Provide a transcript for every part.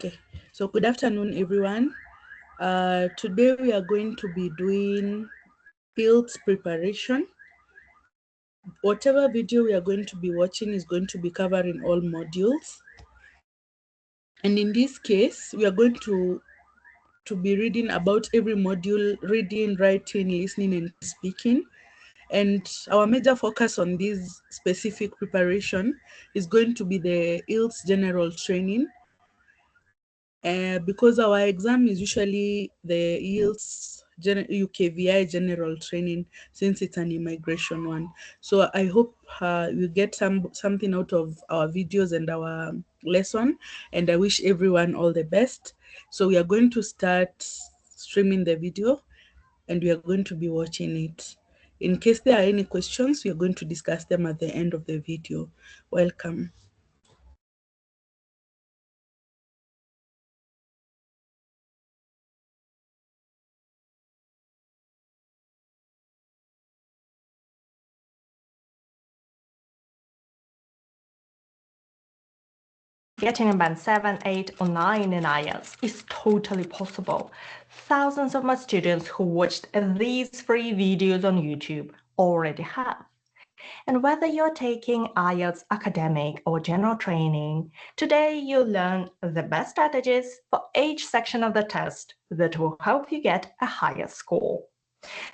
Okay, so good afternoon, everyone. Today we are going to be doing IELTS preparation. Whatever video we are going to be watching is going to be covering all modules. And in this case, we are going to be reading about every module: reading, writing, listening, and speaking. And our major focus on this specific preparation is going to be the IELTS general training. Because our exam is usually the IELTS UKVI general training, since it's an immigration one. So I hope you get something out of our videos and our lesson, and I wish everyone all the best. So we are going to start streaming the video, and we are going to be watching it. In case there are any questions, we are going to discuss them at the end of the video. Welcome. Getting a band 7, 8, or 9 in IELTS is totally possible. Thousands of my students who watched these free videos on YouTube already have. And whether you're taking IELTS academic or general training, today you'll learn the best strategies for each section of the test that will help you get a higher score.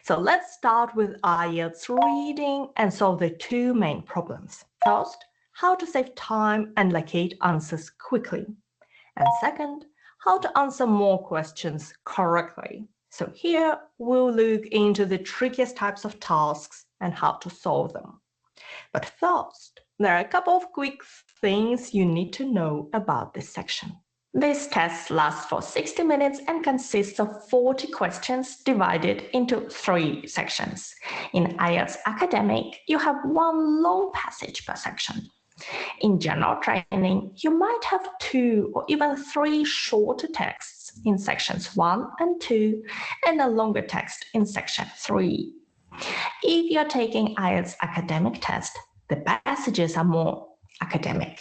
So let's start with IELTS reading and solve the two main problems. First, how to save time and locate answers quickly. And second, how to answer more questions correctly. So here we'll look into the trickiest types of tasks and how to solve them. But first, there are a couple of quick things you need to know about this section. This test lasts for 60 minutes and consists of 40 questions divided into 3 sections. In IELTS Academic, you have one long passage per section. In general training, you might have 2 or even 3 shorter texts in sections 1 and 2 and a longer text in section 3. If you're taking IELTS academic test, the passages are more academic.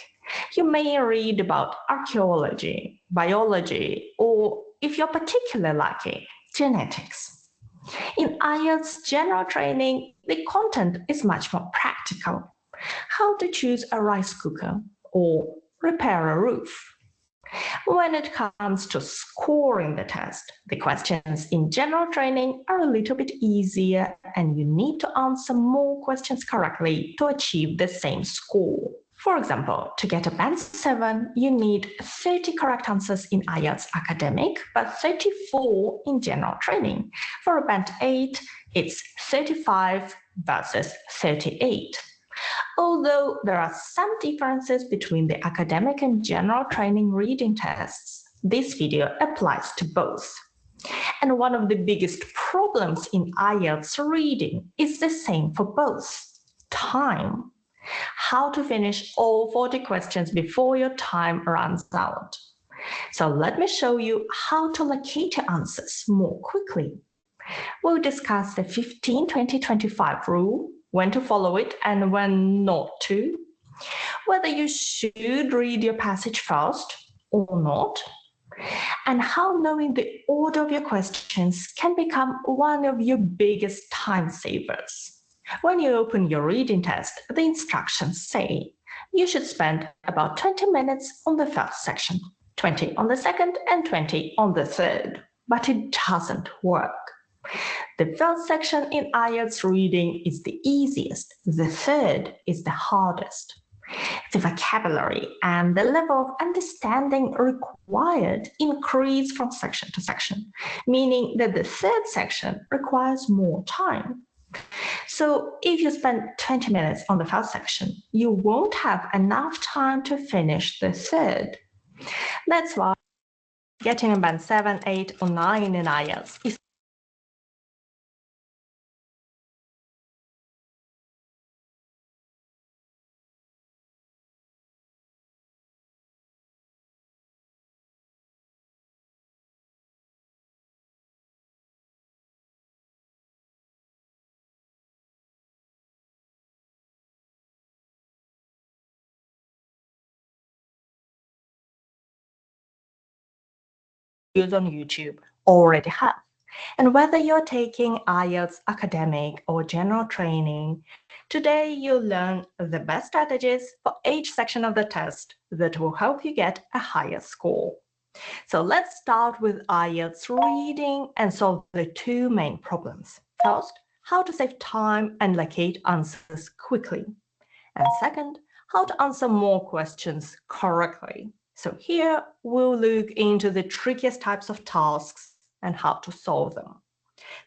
You may read about archaeology, biology, or if you're particularly lucky, genetics. In IELTS general training, the content is much more practical. How to choose a rice cooker or repair a roof. When it comes to scoring the test, the questions in general training are a little bit easier and you need to answer more questions correctly to achieve the same score. For example, to get a band 7, you need 30 correct answers in IELTS academic, but 34 in general training. For a band 8, it's 35 versus 38. Although there are some differences between the academic and general training reading tests, this video applies to both. And one of the biggest problems in IELTS reading is the same for both: time. How to finish all 40 questions before your time runs out. So let me show you how to locate your answers more quickly. We'll discuss the 15-20-25 rule, when to follow it and when not to, whether you should read your passage first or not, and how knowing the order of your questions can become one of your biggest time savers. When you open your reading test, the instructions say you should spend about 20 minutes on the first section, 20 on the second, and 20 on the third. But it doesn't work. The first section in IELTS reading is the easiest, the third is the hardest. The vocabulary and the level of understanding required increase from section to section, meaning that the third section requires more time. So if you spend 20 minutes on the first section, you won't have enough time to finish the third. That's why getting a band 7, 8, or 9 in IELTS is on YouTube already have. And whether you're taking IELTS academic or general training, today you'll learn the best strategies for each section of the test that will help you get a higher score. So let's start with IELTS reading and solve the two main problems. First, how to save time and locate answers quickly. And second, how to answer more questions correctly. So here we'll look into the trickiest types of tasks and how to solve them.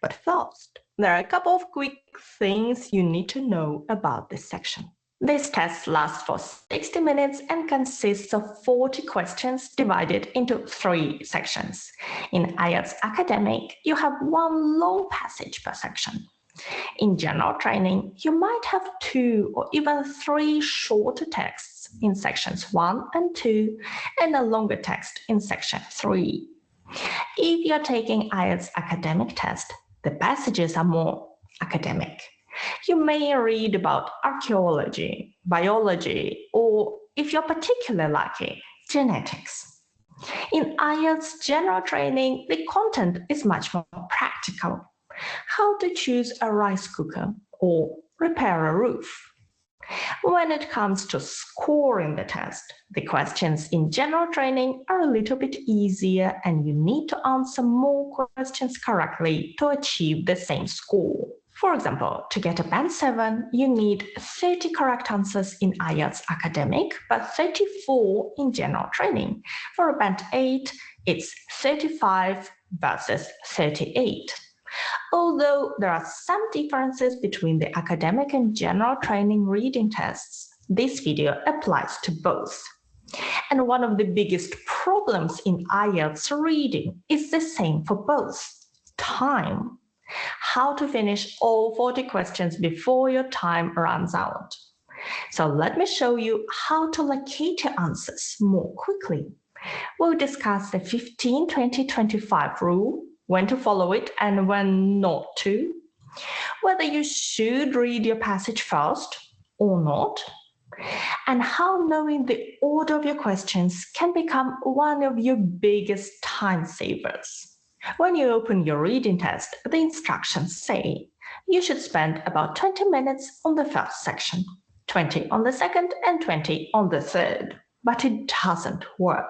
But first, there are a couple of quick things you need to know about this section. This test lasts for 60 minutes and consists of 40 questions divided into 3 sections. In IELTS Academic, you have one long passage per section. In general training, you might have 2 or even 3 shorter texts in sections 1 and 2 and a longer text in section 3. If you're taking IELTS academic test, the passages are more academic. You may read about archaeology, biology, or if you're particularly lucky, genetics. In IELTS general training, the content is much more practical. How to choose a rice cooker or repair a roof. When it comes to scoring the test, the questions in general training are a little bit easier and you need to answer more questions correctly to achieve the same score. For example, to get a Band 7, you need 30 correct answers in IELTS academic, but 34 in general training. For a Band 8, it's 35 versus 38. Although there are some differences between the academic and general training reading tests, this video applies to both. And one of the biggest problems in IELTS reading is the same for both: time. How to finish all 40 questions before your time runs out. So let me show you how to locate your answers more quickly. We'll discuss the 15-20-25 rule, when to follow it and when not to, whether you should read your passage first or not, and how knowing the order of your questions can become one of your biggest time savers. When you open your reading test, the instructions say you should spend about 20 minutes on the first section, 20 on the second, and 20 on the third. But it doesn't work.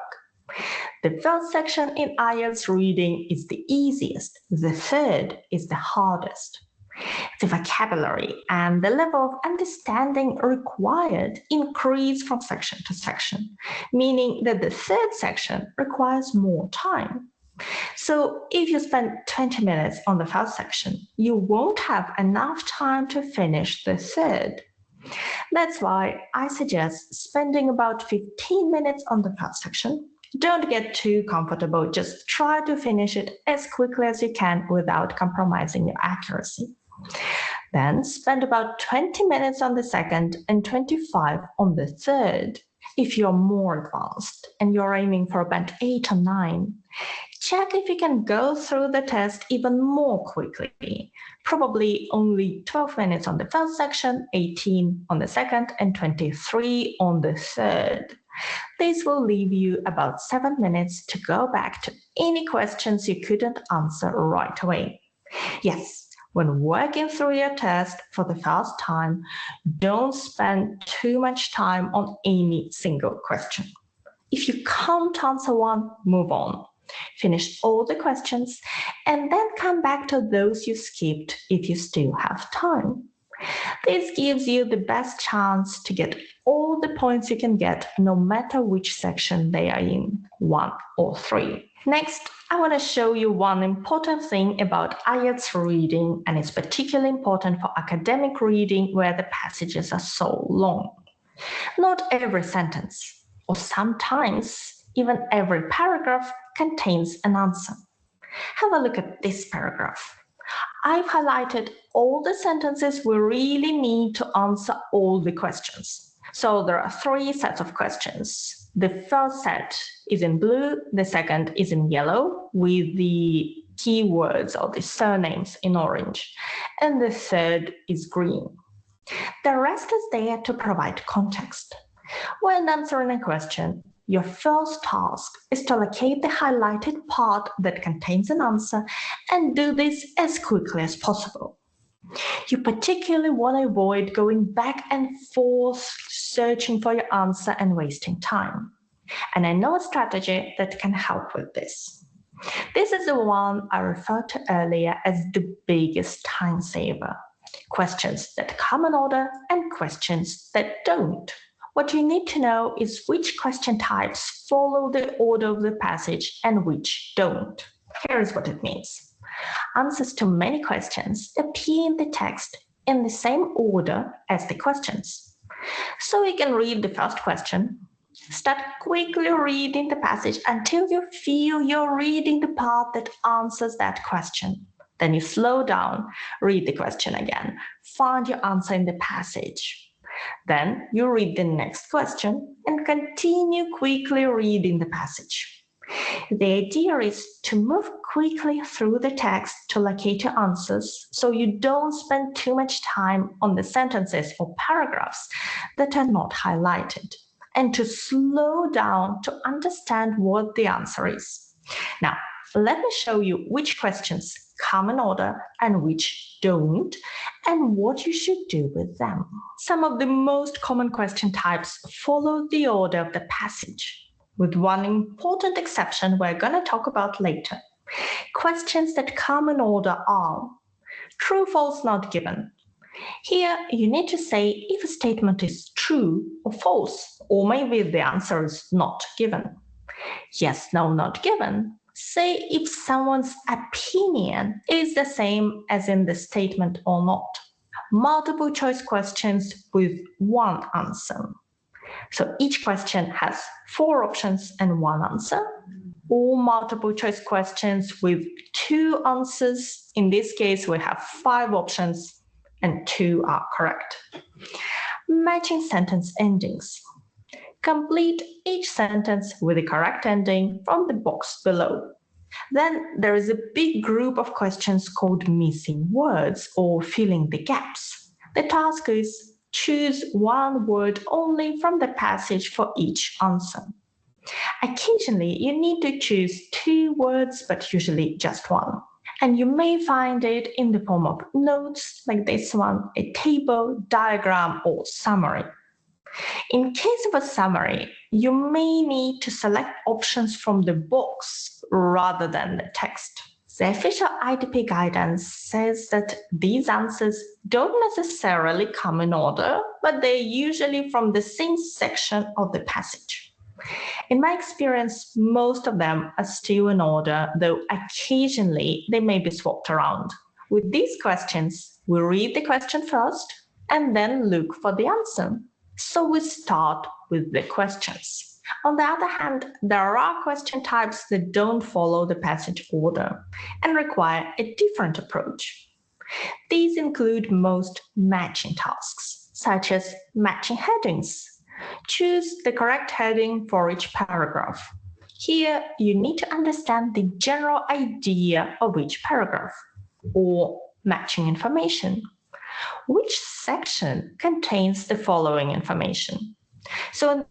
The first section in IELTS reading is the easiest, the third is the hardest. The vocabulary and the level of understanding required increase from section to section, meaning that the third section requires more time. So if you spend 20 minutes on the first section, you won't have enough time to finish the third. That's why I suggest spending about 15 minutes on the first section. Don't get too comfortable, just try to finish it as quickly as you can without compromising your accuracy. Then spend about 20 minutes on the second and 25 on the third. If you're more advanced and you're aiming for a Band 8 or 9, check if you can go through the test even more quickly. Probably only 12 minutes on the first section, 18 on the second, and 23 on the third. This will leave you about 7 minutes to go back to any questions you couldn't answer right away. Yes, when working through your test for the first time, don't spend too much time on any single question. If you can't answer one, move on. Finish all the questions and then come back to those you skipped if you still have time. This gives you the best chance to get all the points you can get, no matter which section they are in, 1 or 3. Next, I want to show you one important thing about IELTS reading, and it's particularly important for academic reading where the passages are so long. Not every sentence, or sometimes even every paragraph, contains an answer. Have a look at this paragraph. I've highlighted all the sentences we really need to answer all the questions. So there are 3 sets of questions. The first set is in blue, the second is in yellow with the keywords or the surnames in orange, and the third is green. The rest is there to provide context. When answering a question, Your first task is to locate the highlighted part that contains an answer and do this as quickly as possible. You particularly want to avoid going back and forth searching for your answer and wasting time. And I know a strategy that can help with this. This is the one I referred to earlier as the biggest time saver. Questions that come in order and questions that don't. What you need to know is which question types follow the order of the passage and which don't. Here is what it means. Answers to many questions appear in the text in the same order as the questions. So you can read the first question, start quickly reading the passage until you feel you're reading the part that answers that question. Then you slow down, read the question again, find your answer in the passage. Then you read the next question and continue quickly reading the passage. The idea is to move quickly through the text to locate your answers so you don't spend too much time on the sentences or paragraphs that are not highlighted, and to slow down to understand what the answer is. Now, let me show you which questions come in order and which don't, and what you should do with them. Some of the most common question types follow the order of the passage, with one important exception we're going to talk about later. Questions that come in order are true, false, not given. Here, you need to say if a statement is true or false, or maybe the answer is not given. Yes, no, not given. Say if someone's opinion is the same as in the statement or not. Multiple choice questions with one answer. So each question has 4 options and 1 answer, or multiple choice questions with 2 answers. In this case, we have 5 options and 2 are correct. Matching sentence endings. Complete each sentence with the correct ending from the box below. Then there is a big group of questions called missing words or filling the gaps. The task is choose one word only from the passage for each answer. Occasionally, you need to choose 2 words, but usually just one. And you may find it in the form of notes, like this one, a table, diagram, or summary. In case of a summary, you may need to select options from the box rather than the text. The official IDP guidance says that these answers don't necessarily come in order, but they're usually from the same section of the passage. In my experience, most of them are still in order, though occasionally they may be swapped around. With these questions, we read the question first and then look for the answer. So we start with the questions. On the other hand, there are question types that don't follow the passage order and require a different approach. These include most matching tasks, such as matching headings. Choose the correct heading for each paragraph. Here, you need to understand the general idea of each paragraph, or matching information. Which section contains the following information? So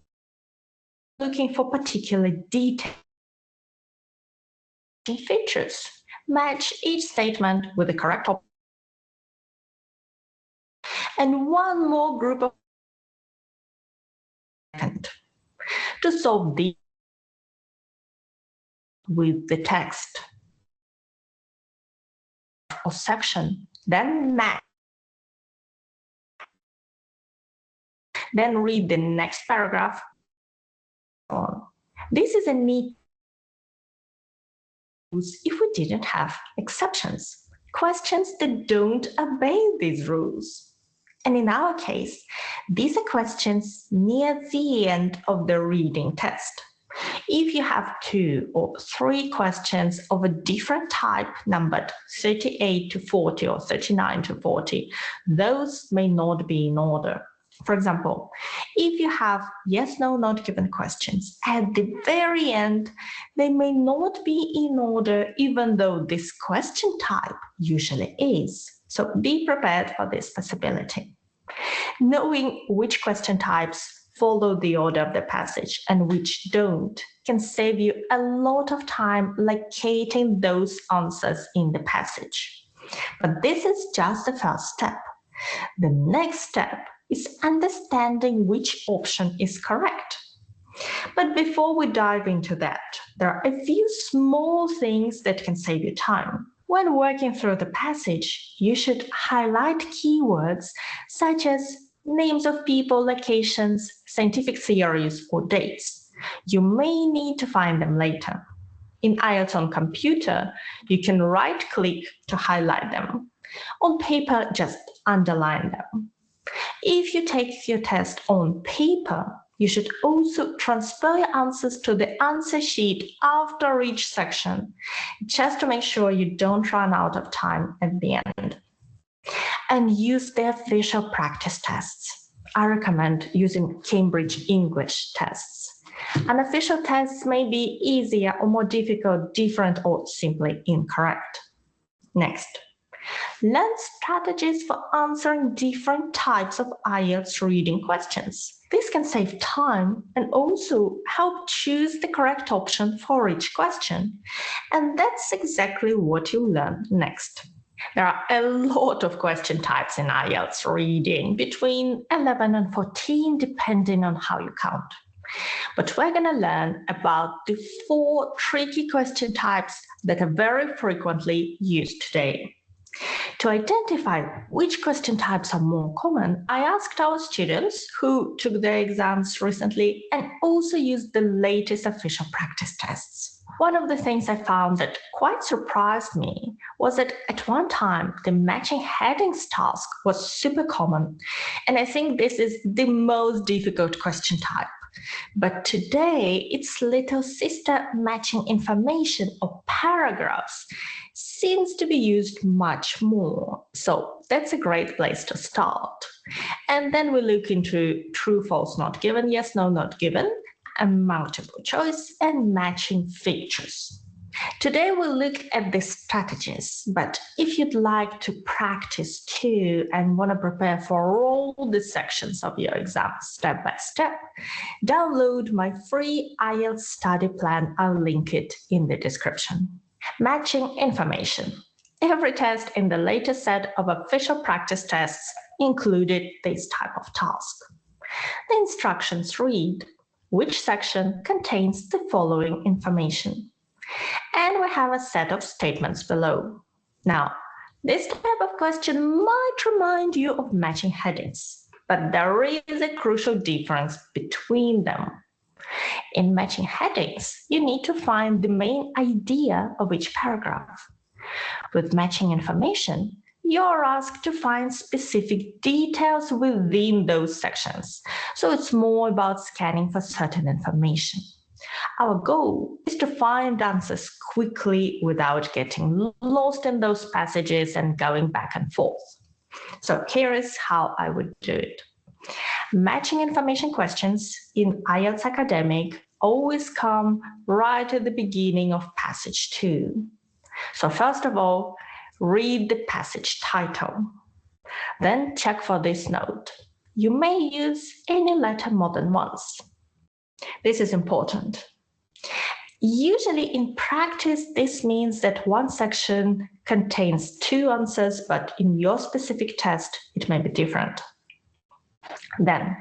looking for particular detail features. Match each statement with the correct option. And one more group of to solve the with the text or section, then match. Then read the next paragraph. This is a neat use if we didn't have exceptions, questions that don't obey these rules. And in our case, these are questions near the end of the reading test. If you have 2 or 3 questions of a different type numbered 38 to 40 or 39 to 40, those may not be in order. For example, if you have yes, no, not given questions at the very end, they may not be in order even though this question type usually is. So be prepared for this possibility. Knowing which question types follow the order of the passage and which don't can save you a lot of time locating those answers in the passage. But this is just the first step. The next step is understanding which option is correct. But before we dive into that, there are a few small things that can save you time. When working through the passage, you should highlight keywords such as names of people, locations, scientific theories, or dates. You may need to find them later. In IELTS on computer, you can right-click to highlight them. On paper, just underline them. If you take your test on paper, you should also transfer your answers to the answer sheet after each section, just to make sure you don't run out of time at the end. And use the official practice tests. I recommend using Cambridge English tests. Unofficial tests may be easier or more difficult, different, or simply incorrect. Next, learn strategies for answering different types of IELTS reading questions. This can save time and also help choose the correct option for each question. And that's exactly what you'll learn next. There are a lot of question types in IELTS reading, between 11 and 14, depending on how you count. But we're going to learn about the 4 tricky question types that are very frequently used today. To identify which question types are more common, I asked our students who took their exams recently and also used the latest official practice tests. One of the things I found that quite surprised me was that at one time the matching headings task was super common, and I think this is the most difficult question type. But today, its little sister matching information or paragraphs seems to be used much more. So that's a great place to start. And then we look into true, false, not given, yes, no, not given, and multiple choice and matching features. Today we'll look at the strategies, but if you'd like to practice too and want to prepare for all the sections of your exam step by step, download my free IELTS study plan. I'll link it in the description. Matching information. Every test in the latest set of official practice tests included this type of task. The instructions read, which section contains the following information? And we have a set of statements below. Now, this type of question might remind you of matching headings, but there is a crucial difference between them. In matching headings, you need to find the main idea of each paragraph. With matching information, you're asked to find specific details within those sections, so it's more about scanning for certain information. Our goal is to find answers quickly without getting lost in those passages and going back and forth. So here is how I would do it. Matching information questions in IELTS Academic always come right at the beginning of passage 2. So first of all, read the passage title. Then check for this note. You may use any letter more than once. This is important. Usually in practice, this means that one section contains 2 answers, but in your specific test, it may be different. Then,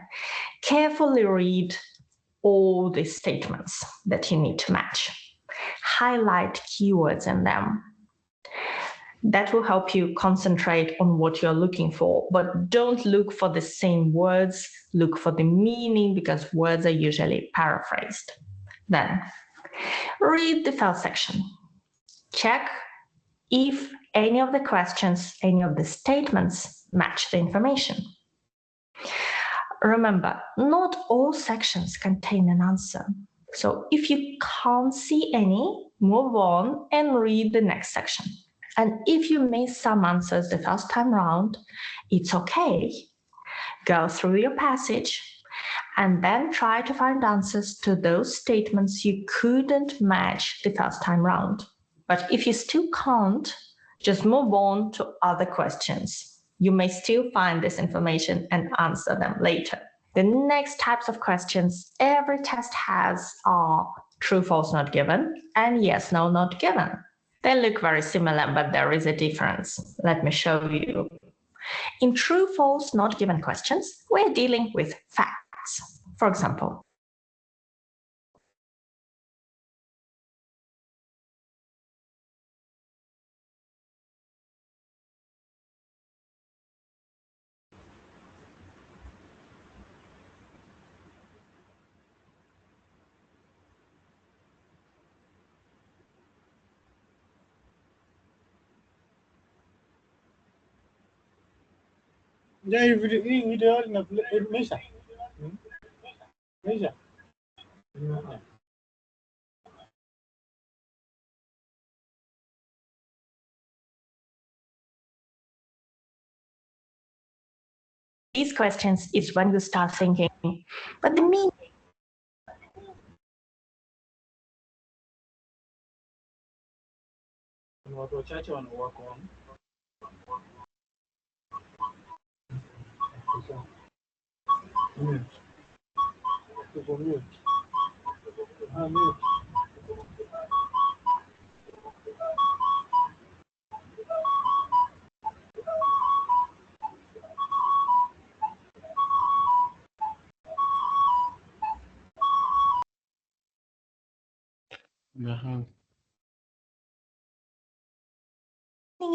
carefully read all the statements that you need to match. Highlight keywords in them. That will help you concentrate on what you're looking for, but don't look for the same words, look for the meaning because words are usually paraphrased. Then, read the first section. Check if any of the questions, any of the statements match the information. Remember, not all sections contain an answer. So if you can't see any, move on and read the next section. And if you miss some answers the first time round, it's okay. Go through your passage and then try to find answers to those statements you couldn't match the first time round. But if you still can't, just move on to other questions. You may still find this information and answer them later. The next types of questions every test has are true, false, not given, and yes, no, not given. They look very similar, but there is a difference. Let me show you. In true, false, not given questions, we're dealing with facts. For example, these questions is when you start thinking, but the meaning.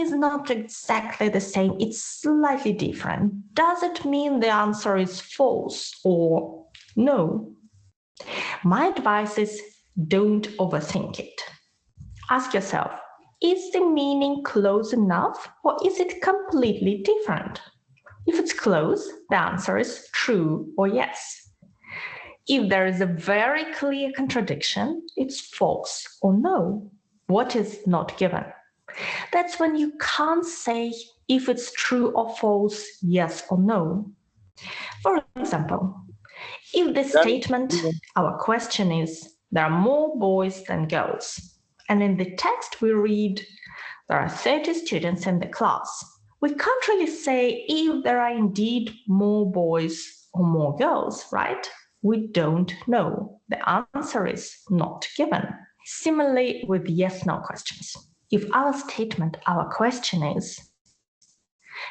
Is not exactly the same, it's slightly different. Does it mean the answer is false or no? My advice is don't overthink it. Ask yourself, is the meaning close enough or is it completely different? If it's close, the answer is true or yes. If there is a very clear contradiction, it's false or no. What is not given? That's when you can't say if it's true or false, yes or no. For example, if the statement, our question is, there are more boys than girls, and in the text we read, there are 30 students in the class, we can't really say if there are indeed more boys or more girls, right? We don't know. The answer is not given. Similarly with yes-no questions. If our statement, our question is,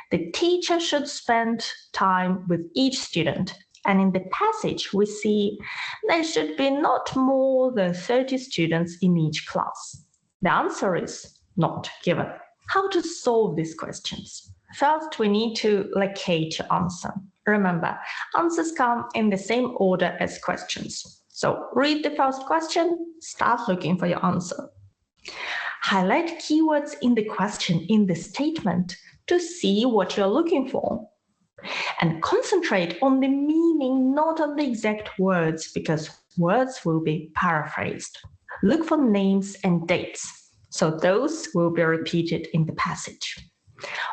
the teacher should spend time with each student, and in the passage we see there should be not more than 30 students in each class. The answer is not given. How to solve these questions? First, we need to locate your answer. Remember, answers come in the same order as questions. So read the first question, start looking for your answer. Highlight keywords in the question, in the statement, to see what you're looking for. And concentrate on the meaning, not on the exact words, because words will be paraphrased. Look for names and dates, so those will be repeated in the passage.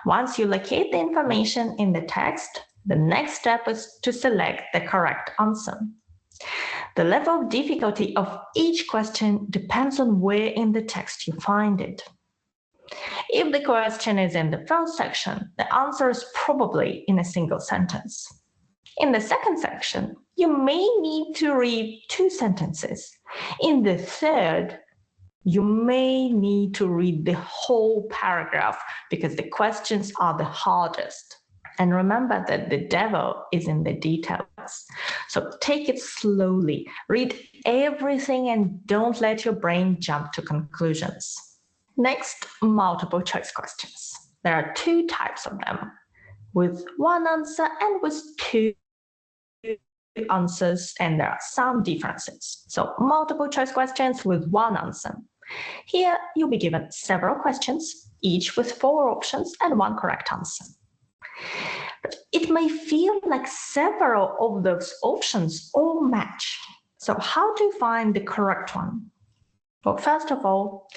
Once you locate the information in the text, the next step is to select the correct answer. The level of difficulty of each question depends on where in the text you find it. If the question is in the first section, the answer is probably in a single sentence. In the second section, you may need to read 2 sentences. In the third, you may need to read the whole paragraph because the questions are the hardest. And remember that the devil is in the details. So take it slowly, read everything and don't let your brain jump to conclusions. Next, multiple choice questions. There are 2 types of them, with 1 answer and with 2 answers, and there are some differences. So multiple choice questions with 1 answer. Here you'll be given several questions, each with 4 options and 1 correct answer. But it may feel like several of those options all match. So how to find the correct one? Well, first of all,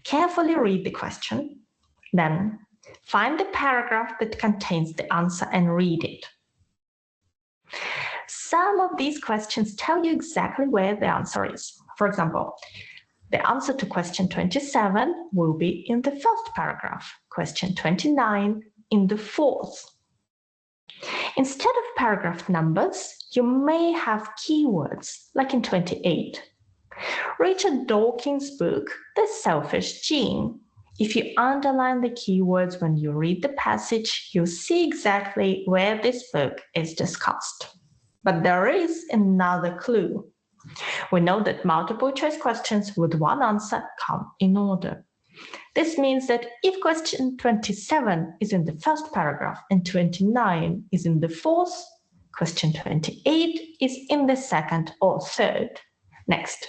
carefully read the question, then find the paragraph that contains the answer and read it. Some of these questions tell you exactly where the answer is. For example, the answer to question 27 will be in the first paragraph, question 29 in the 4th. Instead of paragraph numbers, you may have keywords, like in 28. Richard Dawkins' book, The Selfish Gene. If you underline the keywords when you read the passage, you'll see exactly where this book is discussed. But there is another clue. We know that multiple choice questions with one answer come in order. This means that if question 27 is in the first paragraph and 29 is in the fourth, question 28 is in the second or third. Next,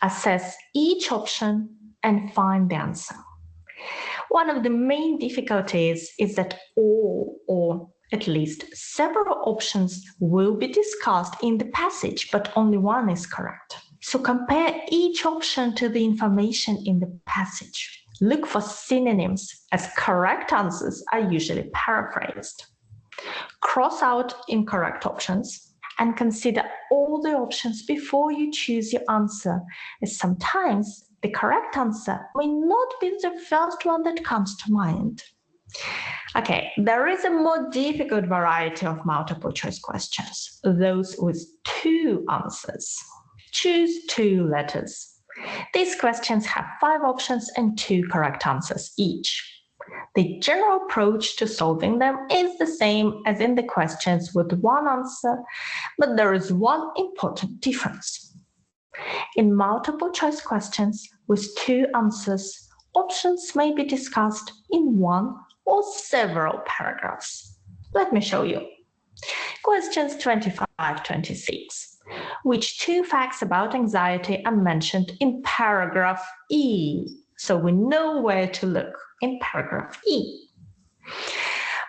assess each option and find the answer. One of the main difficulties is that all or at least several options will be discussed in the passage, but only one is correct. So compare each option to the information in the passage. Look for synonyms, as correct answers are usually paraphrased. Cross out incorrect options and consider all the options before you choose your answer, as sometimes the correct answer may not be the first one that comes to mind. Okay, there is a more difficult variety of multiple choice questions, those with two answers. Choose two letters. These questions have 5 options and 2 correct answers each. The general approach to solving them is the same as in the questions with one answer, but there is one important difference. In multiple choice questions with 2 answers, options may be discussed in one or several paragraphs. Let me show you. Questions 25-26. Which 2 facts about anxiety are mentioned in paragraph E? So we know where to look in paragraph E.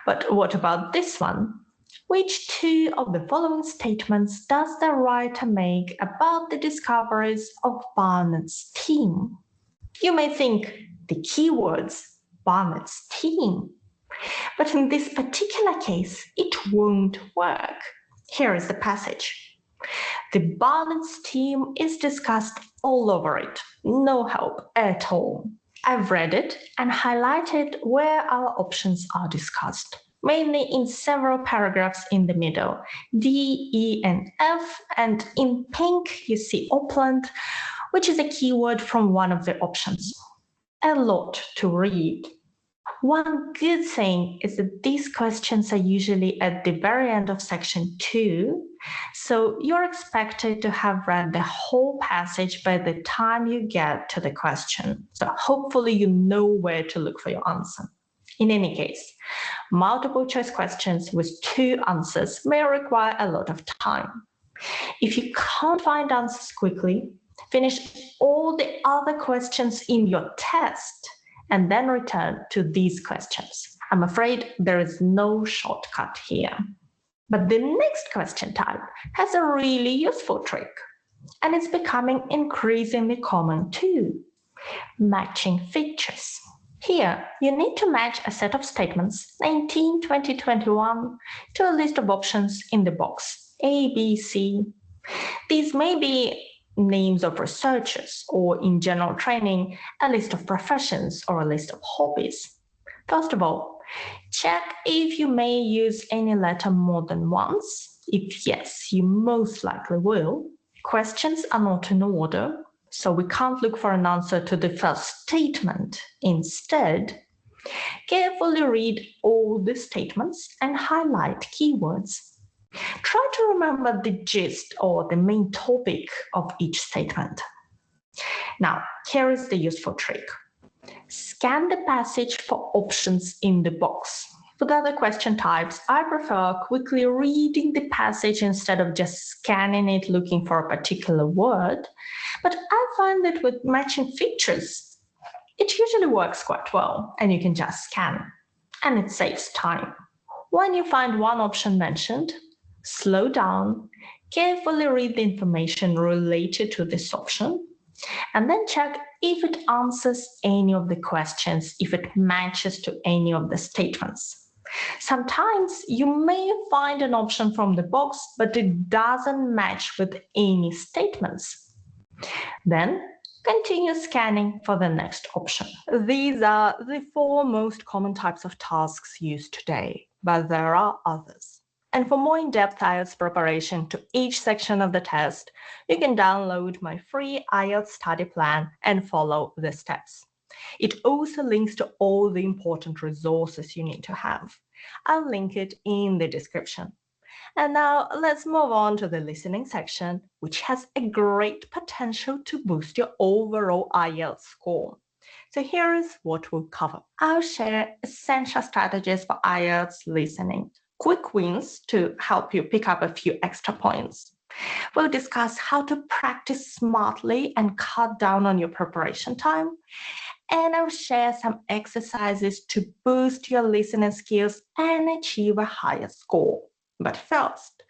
But what about this one? Which 2 of the following statements does the writer make about the discoveries of Barnett's team? You may think the keywords Barnett's team. But in this particular case, it won't work. Here is the passage. The Barnett's team is discussed all over it. No help at all. I've read it and highlighted where our options are discussed, mainly in several paragraphs in the middle, D, E, and F, and in pink you see Opland, which is a keyword from one of the options. A lot to read. One good thing is that these questions are usually at the very end of section 2, so you're expected to have read the whole passage by the time you get to the question. So hopefully you know where to look for your answer. In any case, multiple choice questions with 2 answers may require a lot of time. If you can't find answers quickly, finish all the other questions in your test and then return to these questions. I'm afraid there is no shortcut here. But the next question type has a really useful trick, and it's becoming increasingly common too. Matching features. Here, you need to match a set of statements 19, 20, 21 to a list of options in the box A, B, C. These may be names of researchers, or in general training, a list of professions or a list of hobbies. First of all, check if you may use any letter more than once. If yes, you most likely will. Questions are not in order, so we can't look for an answer to the first statement. Instead, carefully read all the statements and highlight keywords. Try to remember the gist or the main topic of each statement. Now, here is the useful trick. Scan the passage for options in the box. With other question types, I prefer quickly reading the passage instead of just scanning it looking for a particular word. But I find that with matching features, it usually works quite well, and you can just scan, and it saves time. When you find one option mentioned, slow down, carefully read the information related to this option, and then check if it answers any of the questions, if it matches to any of the statements. Sometimes you may find an option from the box, but it doesn't match with any statements. Then continue scanning for the next option. These are the 4 most common types of tasks used today, but there are others. And for more in-depth IELTS preparation to each section of the test, you can download my free IELTS study plan and follow the steps. It also links to all the important resources you need to have. I'll link it in the description. And now let's move on to the listening section, which has a great potential to boost your overall IELTS score. So here is what we'll cover. I'll share essential strategies for IELTS listening, quick wins to help you pick up a few extra points. We'll discuss how to practice smartly and cut down on your preparation time. And I'll share some exercises to boost your listening skills and achieve a higher score. But first,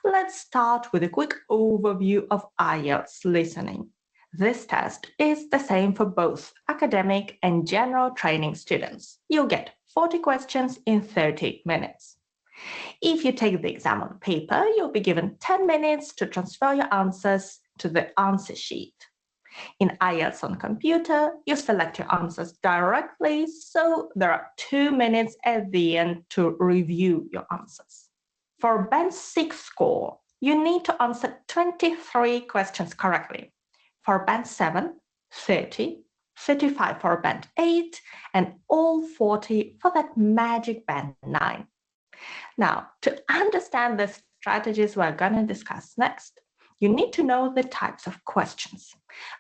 let's start with a quick overview of IELTS listening. This test is the same for both academic and general training students. You'll get 40 questions in 30 minutes. If you take the exam on paper, you'll be given 10 minutes to transfer your answers to the answer sheet. In IELTS on computer, you select your answers directly, so there are 2 minutes at the end to review your answers. For Band 6 score, you need to answer 23 questions correctly. For Band 7, 30, 35 for Band 8, and all 40 for that magic Band 9. Now, to understand the strategies we're going to discuss next, you need to know the types of questions.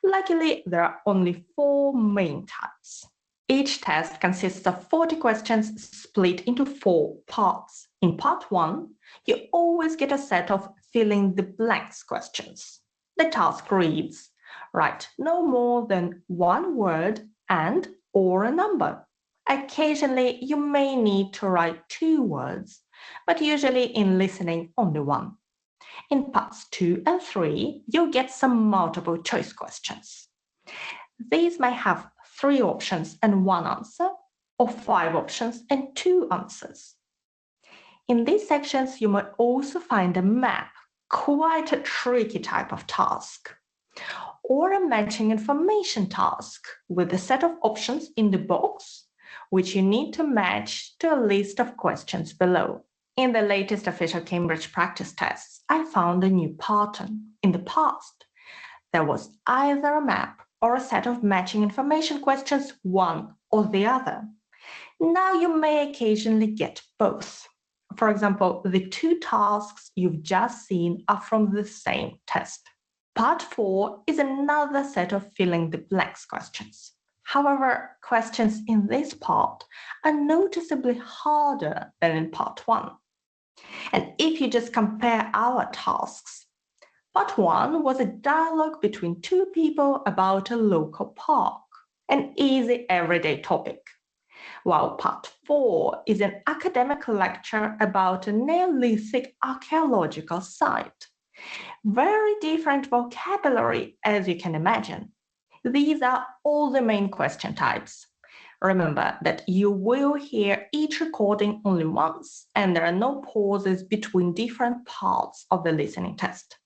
Luckily, there are only 4 main types. Each test consists of 40 questions split into 4 parts. In part 1, you always get a set of filling the blanks questions. The task reads, write no more than 1 word and or a number. Occasionally, you may need to write 2 words, but usually in listening only 1. In parts 2 and 3, you'll get some multiple choice questions. These may have 3 options and 1 answer, or 5 options and 2 answers. In these sections, you might also find a map, quite a tricky type of task, or a matching information task with a set of options in the box, which you need to match to a list of questions below. In the latest official Cambridge practice tests, I found a new pattern. In the past, there was either a map or a set of matching information questions, one or the other. Now you may occasionally get both. For example, the 2 tasks you've just seen are from the same test. Part 4 is another set of filling the blanks questions. However, questions in this part are noticeably harder than in part 1. And if you just compare our tasks, part 1 was a dialogue between 2 people about a local park, an easy everyday topic, while part 4 is an academic lecture about a Neolithic archaeological site. Very different vocabulary, as you can imagine. These are all the main question types. Remember that you will hear each recording only once, and there are no pauses between different parts of the listening test.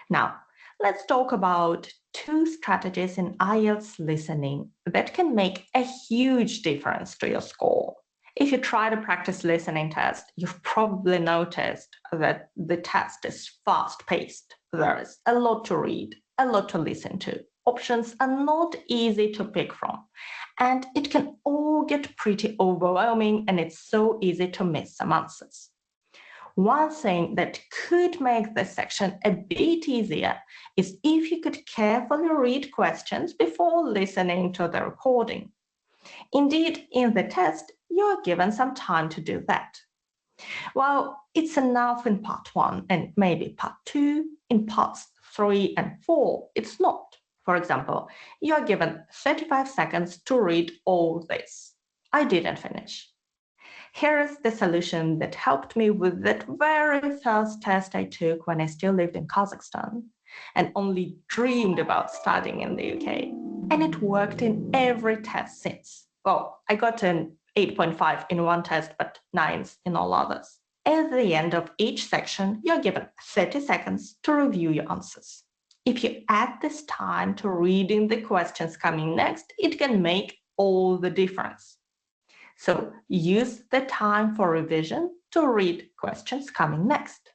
Now, let's talk about 2 strategies in IELTS listening that can make a huge difference to your score. If you try to practice listening test, you've probably noticed that the test is fast-paced. There is a lot to read, a lot to listen to. Options are not easy to pick from, and it can all get pretty overwhelming, and it's so easy to miss some answers. One thing that could make this section a bit easier is if you could carefully read questions before listening to the recording. Indeed, in the test, you are given some time to do that. Well, it's enough in part 1 and maybe part 2, in parts 3 and 4, it's not. For example, you are given 35 seconds to read all this. I didn't finish. Here is the solution that helped me with that very first test I took when I still lived in Kazakhstan and only dreamed about studying in the UK. And it worked in every test since. Well, I got an 8.5 in one test, but 9s in all others. At the end of each section, you're given 30 seconds to review your answers. If you add this time to reading the questions coming next, it can make all the difference. So use the time for revision to read questions coming next.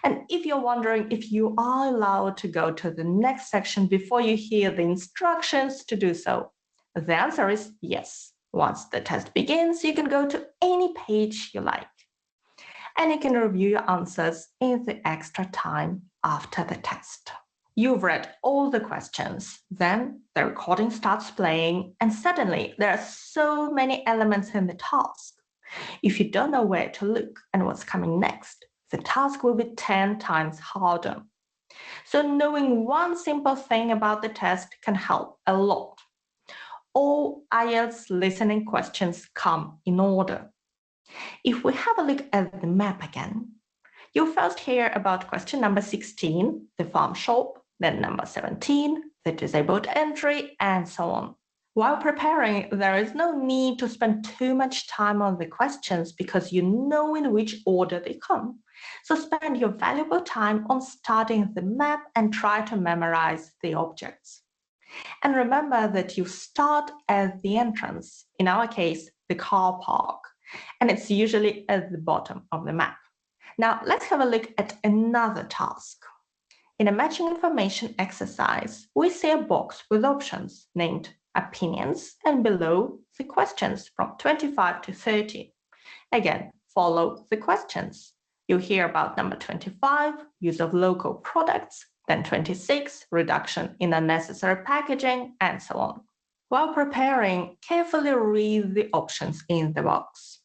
And if you're wondering if you are allowed to go to the next section before you hear the instructions to do so, the answer is yes. Once the test begins, you can go to any page you like. And you can review your answers in the extra time after the test. You've read all the questions, then the recording starts playing, and suddenly there are so many elements in the task. If you don't know where to look and what's coming next, the task will be 10 times harder. So knowing one simple thing about the test can help a lot. All IELTS listening questions come in order. If we have a look at the map again, you'll first hear about question number 16, the farm shop, then number 17, the disabled entry, and so on. While preparing, there is no need to spend too much time on the questions because you know in which order they come. So spend your valuable time on studying the map and try to memorize the objects. And remember that you start at the entrance, in our case, the car park, and it's usually at the bottom of the map. Now, let's have a look at another task. In a matching information exercise, we see a box with options named opinions and below the questions from 25 to 30. Again, follow the questions. You'll hear about number 25, use of local products, then 26, reduction in unnecessary packaging, and so on. While preparing, carefully read the options in the box.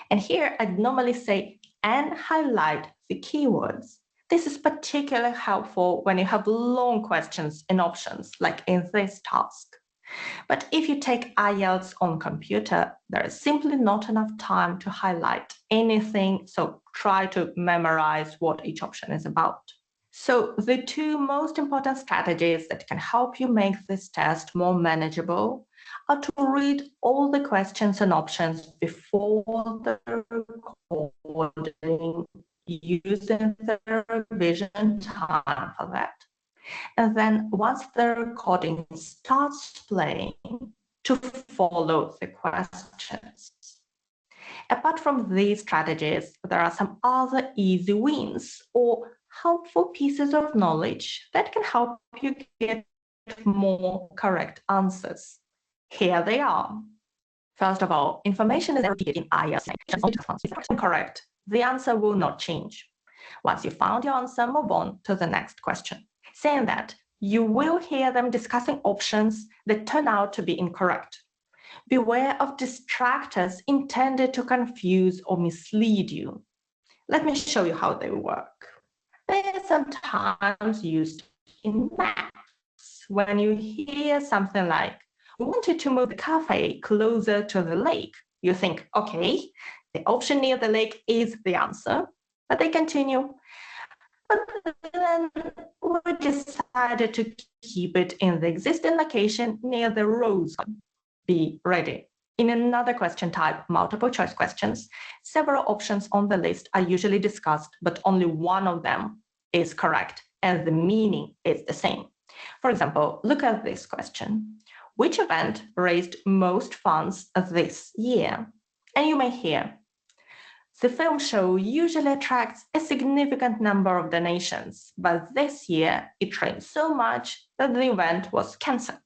And here I'd normally say and highlight the keywords. This is particularly helpful when you have long questions and options, like in this task. But if you take IELTS on computer, there is simply not enough time to highlight anything, so try to memorize what each option is about. So the two most important strategies that can help you make this test more manageable are to read all the questions and options before the recording, using the revision time for that. And then once the recording starts playing, to follow the questions. Apart from these strategies, there are some other easy wins or helpful pieces of knowledge that can help you get more correct answers. Here they are. First of all, information is repeated in IELTS. If correct, the answer will not change. Once you found your answer, move on to the next question. Saying that, you will hear them discussing options that turn out to be incorrect. Beware of distractors intended to confuse or mislead you. Let me show you how they work. They are sometimes used in maps when you hear something like, we wanted to move the cafe closer to the lake. You think, okay, the option near the lake is the answer, but they continue. But then we decided to keep it in the existing location near the roads. Be ready. In another question type, multiple choice questions, several options on the list are usually discussed, but only one of them is correct, and the meaning is the same. For example, look at this question. Which event raised most funds this year? And you may hear, the film show usually attracts a significant number of donations, but this year it rained so much that the event was cancelled.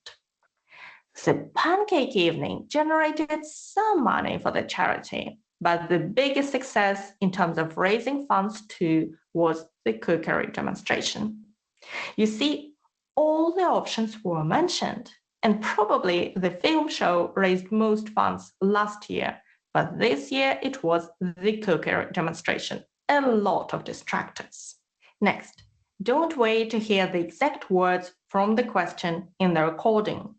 The pancake evening generated some money for the charity, but the biggest success in terms of raising funds too was the cookery demonstration. You see, all the options were mentioned, and probably the film show raised most funds last year, but this year it was the cookery demonstration. A lot of distractors. Next, don't wait to hear the exact words from the question in the recording.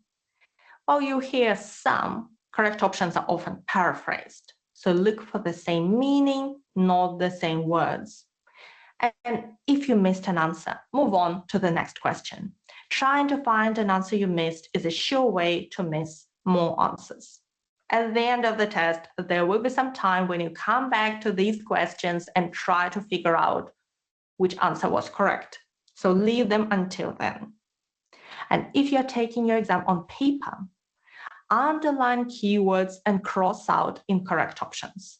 While you hear some, correct options are often paraphrased. So look for the same meaning, not the same words. And if you missed an answer, move on to the next question. Trying to find an answer you missed is a sure way to miss more answers. At the end of the test, there will be some time when you come back to these questions and try to figure out which answer was correct. So leave them until then. And if you're taking your exam on paper, underline keywords and cross out incorrect options.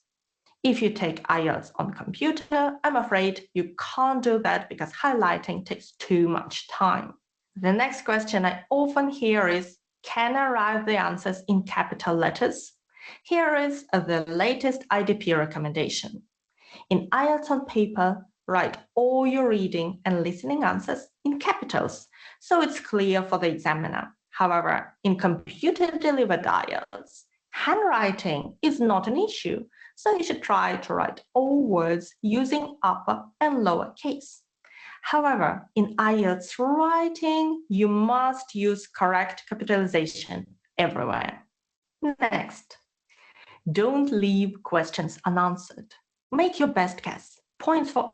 If you take IELTS on computer, I'm afraid you can't do that because highlighting takes too much time. The next question I often hear is, can I write the answers in capital letters? Here is the latest IDP recommendation. In IELTS on paper, write all your reading and listening answers in capitals, so it's clear for the examiner. However, in computer-delivered IELTS, handwriting is not an issue, so you should try to write all words using upper and lower case. However, in IELTS writing, you must use correct capitalization everywhere. Next, don't leave questions unanswered. Make your best guess. Points for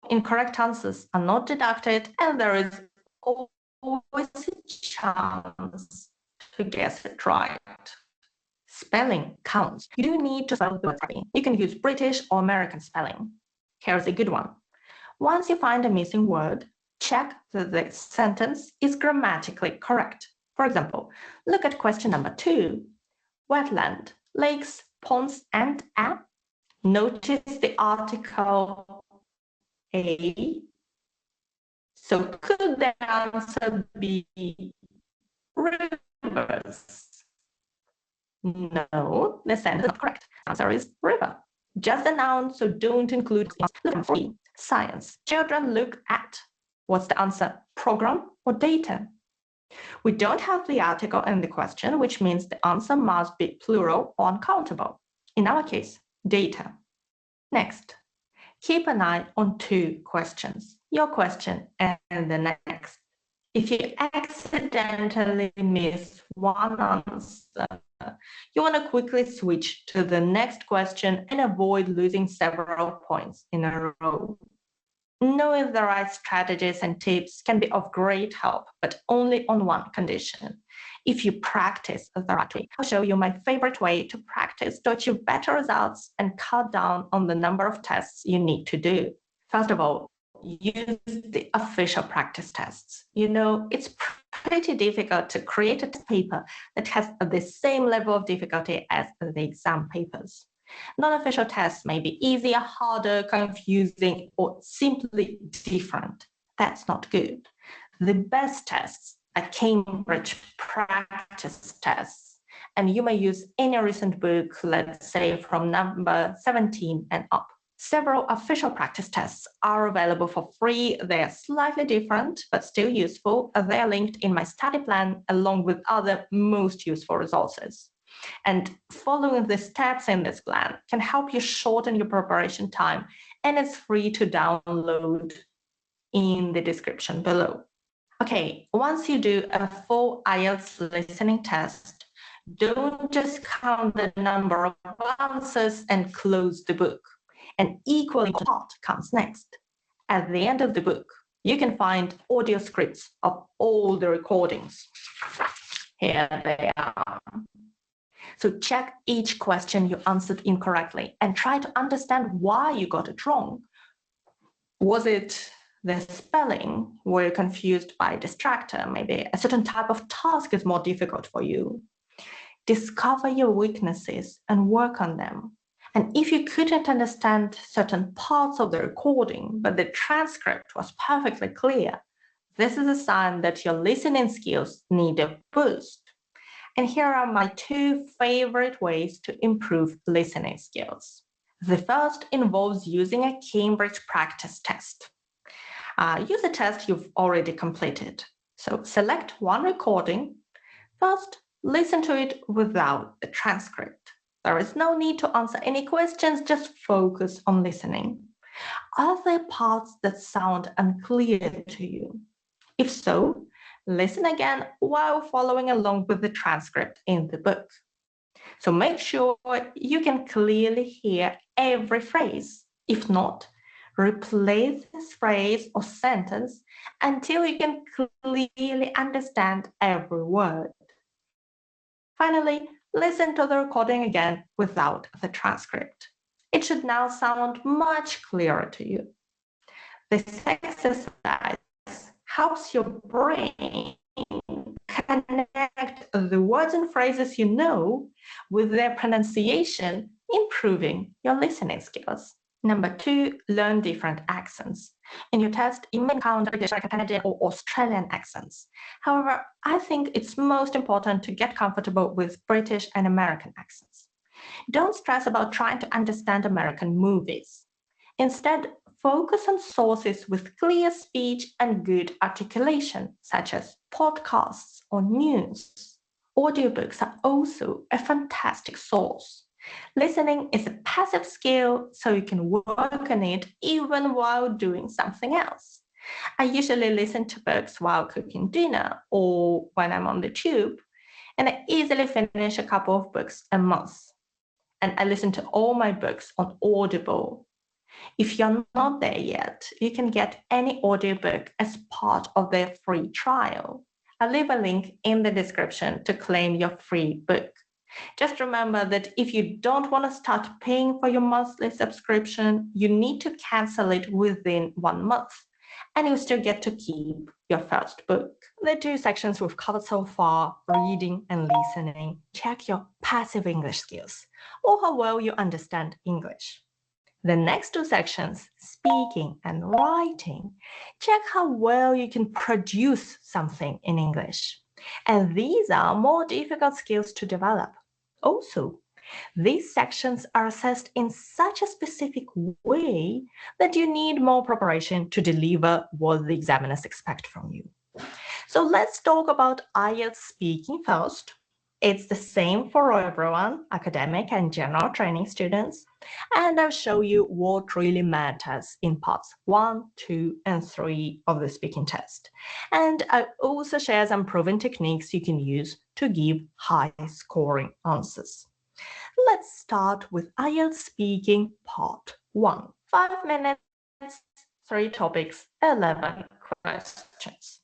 incorrect answers are not deducted, and there is always a chance to guess it right. Spelling counts. You do need to spell the words correctly. You can use British or American spelling. Here's a good one. Once you find a missing word, check that the sentence is grammatically correct. For example, look at question number 2. Wetland, lakes, ponds, and a. Notice the article a. So could the answer be rivers? No, the sentence is not correct. The answer is river. Just a noun, so don't include. Look at 3. Science. Children look at. What's the answer? Program or data? We don't have the article in the question, which means the answer must be plural or uncountable. In our case, data. Next, keep an eye on 2 questions, your question and the next. If you accidentally miss one answer, you want to quickly switch to the next question and avoid losing several points in a row. Knowing the right strategies and tips can be of great help, but only on one condition. If you practice the right way, I'll show you my favorite way to practice to achieve better results and cut down on the number of tests you need to do. First of all, use the official practice tests. You know, it's pretty difficult to create a test paper that has the same level of difficulty as the exam papers. Non-official tests may be easier, harder, confusing, or simply different. That's not good. The best tests are Cambridge practice tests, and you may use any recent book, let's say from number 17 and up. Several official practice tests are available for free. They are slightly different, but still useful. They are linked in my study plan along with other most useful resources. And following the steps in this plan can help you shorten your preparation time, and it's free to download in the description below. Okay, once you do a full IELTS listening test, don't just count the number of answers and close the book. An equally important part comes next. At the end of the book, you can find audio scripts of all the recordings. Here they are. So check each question you answered incorrectly and try to understand why you got it wrong. Was it the spelling? Were you confused by a distractor? Maybe a certain type of task is more difficult for you. Discover your weaknesses and work on them. And if you couldn't understand certain parts of the recording, but the transcript was perfectly clear, this is a sign that your listening skills need a boost. And here are my 2 favorite ways to improve listening skills. The first involves using a Cambridge practice test. Use a test you've already completed. So select one recording. First, listen to it without the transcript. There is no need to answer any questions, just focus on listening. Are there parts that sound unclear to you? If so, listen again while following along with the transcript in the book. So make sure you can clearly hear every phrase. If not, replace this phrase or sentence until you can clearly understand every word. Finally, listen to the recording again without the transcript. It should now sound much clearer to you. This exercise helps your brain Connect the words and phrases you know with their pronunciation, improving your listening skills. Number 2, learn different accents. In your test, you may encounter British, Canadian, or Australian accents. However, I think it's most important to get comfortable with British and American accents. Don't stress about trying to understand American movies. Instead, focus on sources with clear speech and good articulation, such as podcasts or news. Audiobooks are also a fantastic source. Listening is a passive skill, so you can work on it even while doing something else. I usually listen to books while cooking dinner or when I'm on the tube, and I easily finish a couple of books a month. And I listen to all my books on Audible. If you're not there yet, you can get any audiobook as part of their free trial. I'll leave a link in the description to claim your free book. Just remember that if you don't want to start paying for your monthly subscription, you need to cancel it within 1 month, and you still get to keep your first book. The 2 sections we've covered so far, reading and listening, check your passive English skills or how well you understand English. The next 2 sections, speaking and writing, check how well you can produce something in English. And these are more difficult skills to develop. Also, these sections are assessed in such a specific way that you need more preparation to deliver what the examiners expect from you. So let's talk about IELTS speaking first. It's the same for everyone, academic and general training students. And I'll show you what really matters in parts 1, 2, and 3 of the speaking test. And I'll also share some proven techniques you can use to give high-scoring answers. Let's start with IELTS speaking part 1. 5 minutes, 3 topics, 11 questions.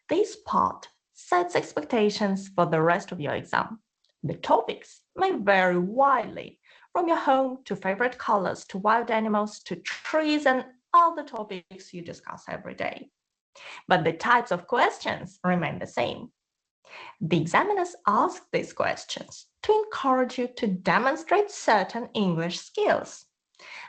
This part sets expectations for the rest of your exam. The topics may vary widely, from your home to favorite colors to wild animals to trees and other topics you discuss every day. But the types of questions remain the same. The examiners ask these questions to encourage you to demonstrate certain English skills.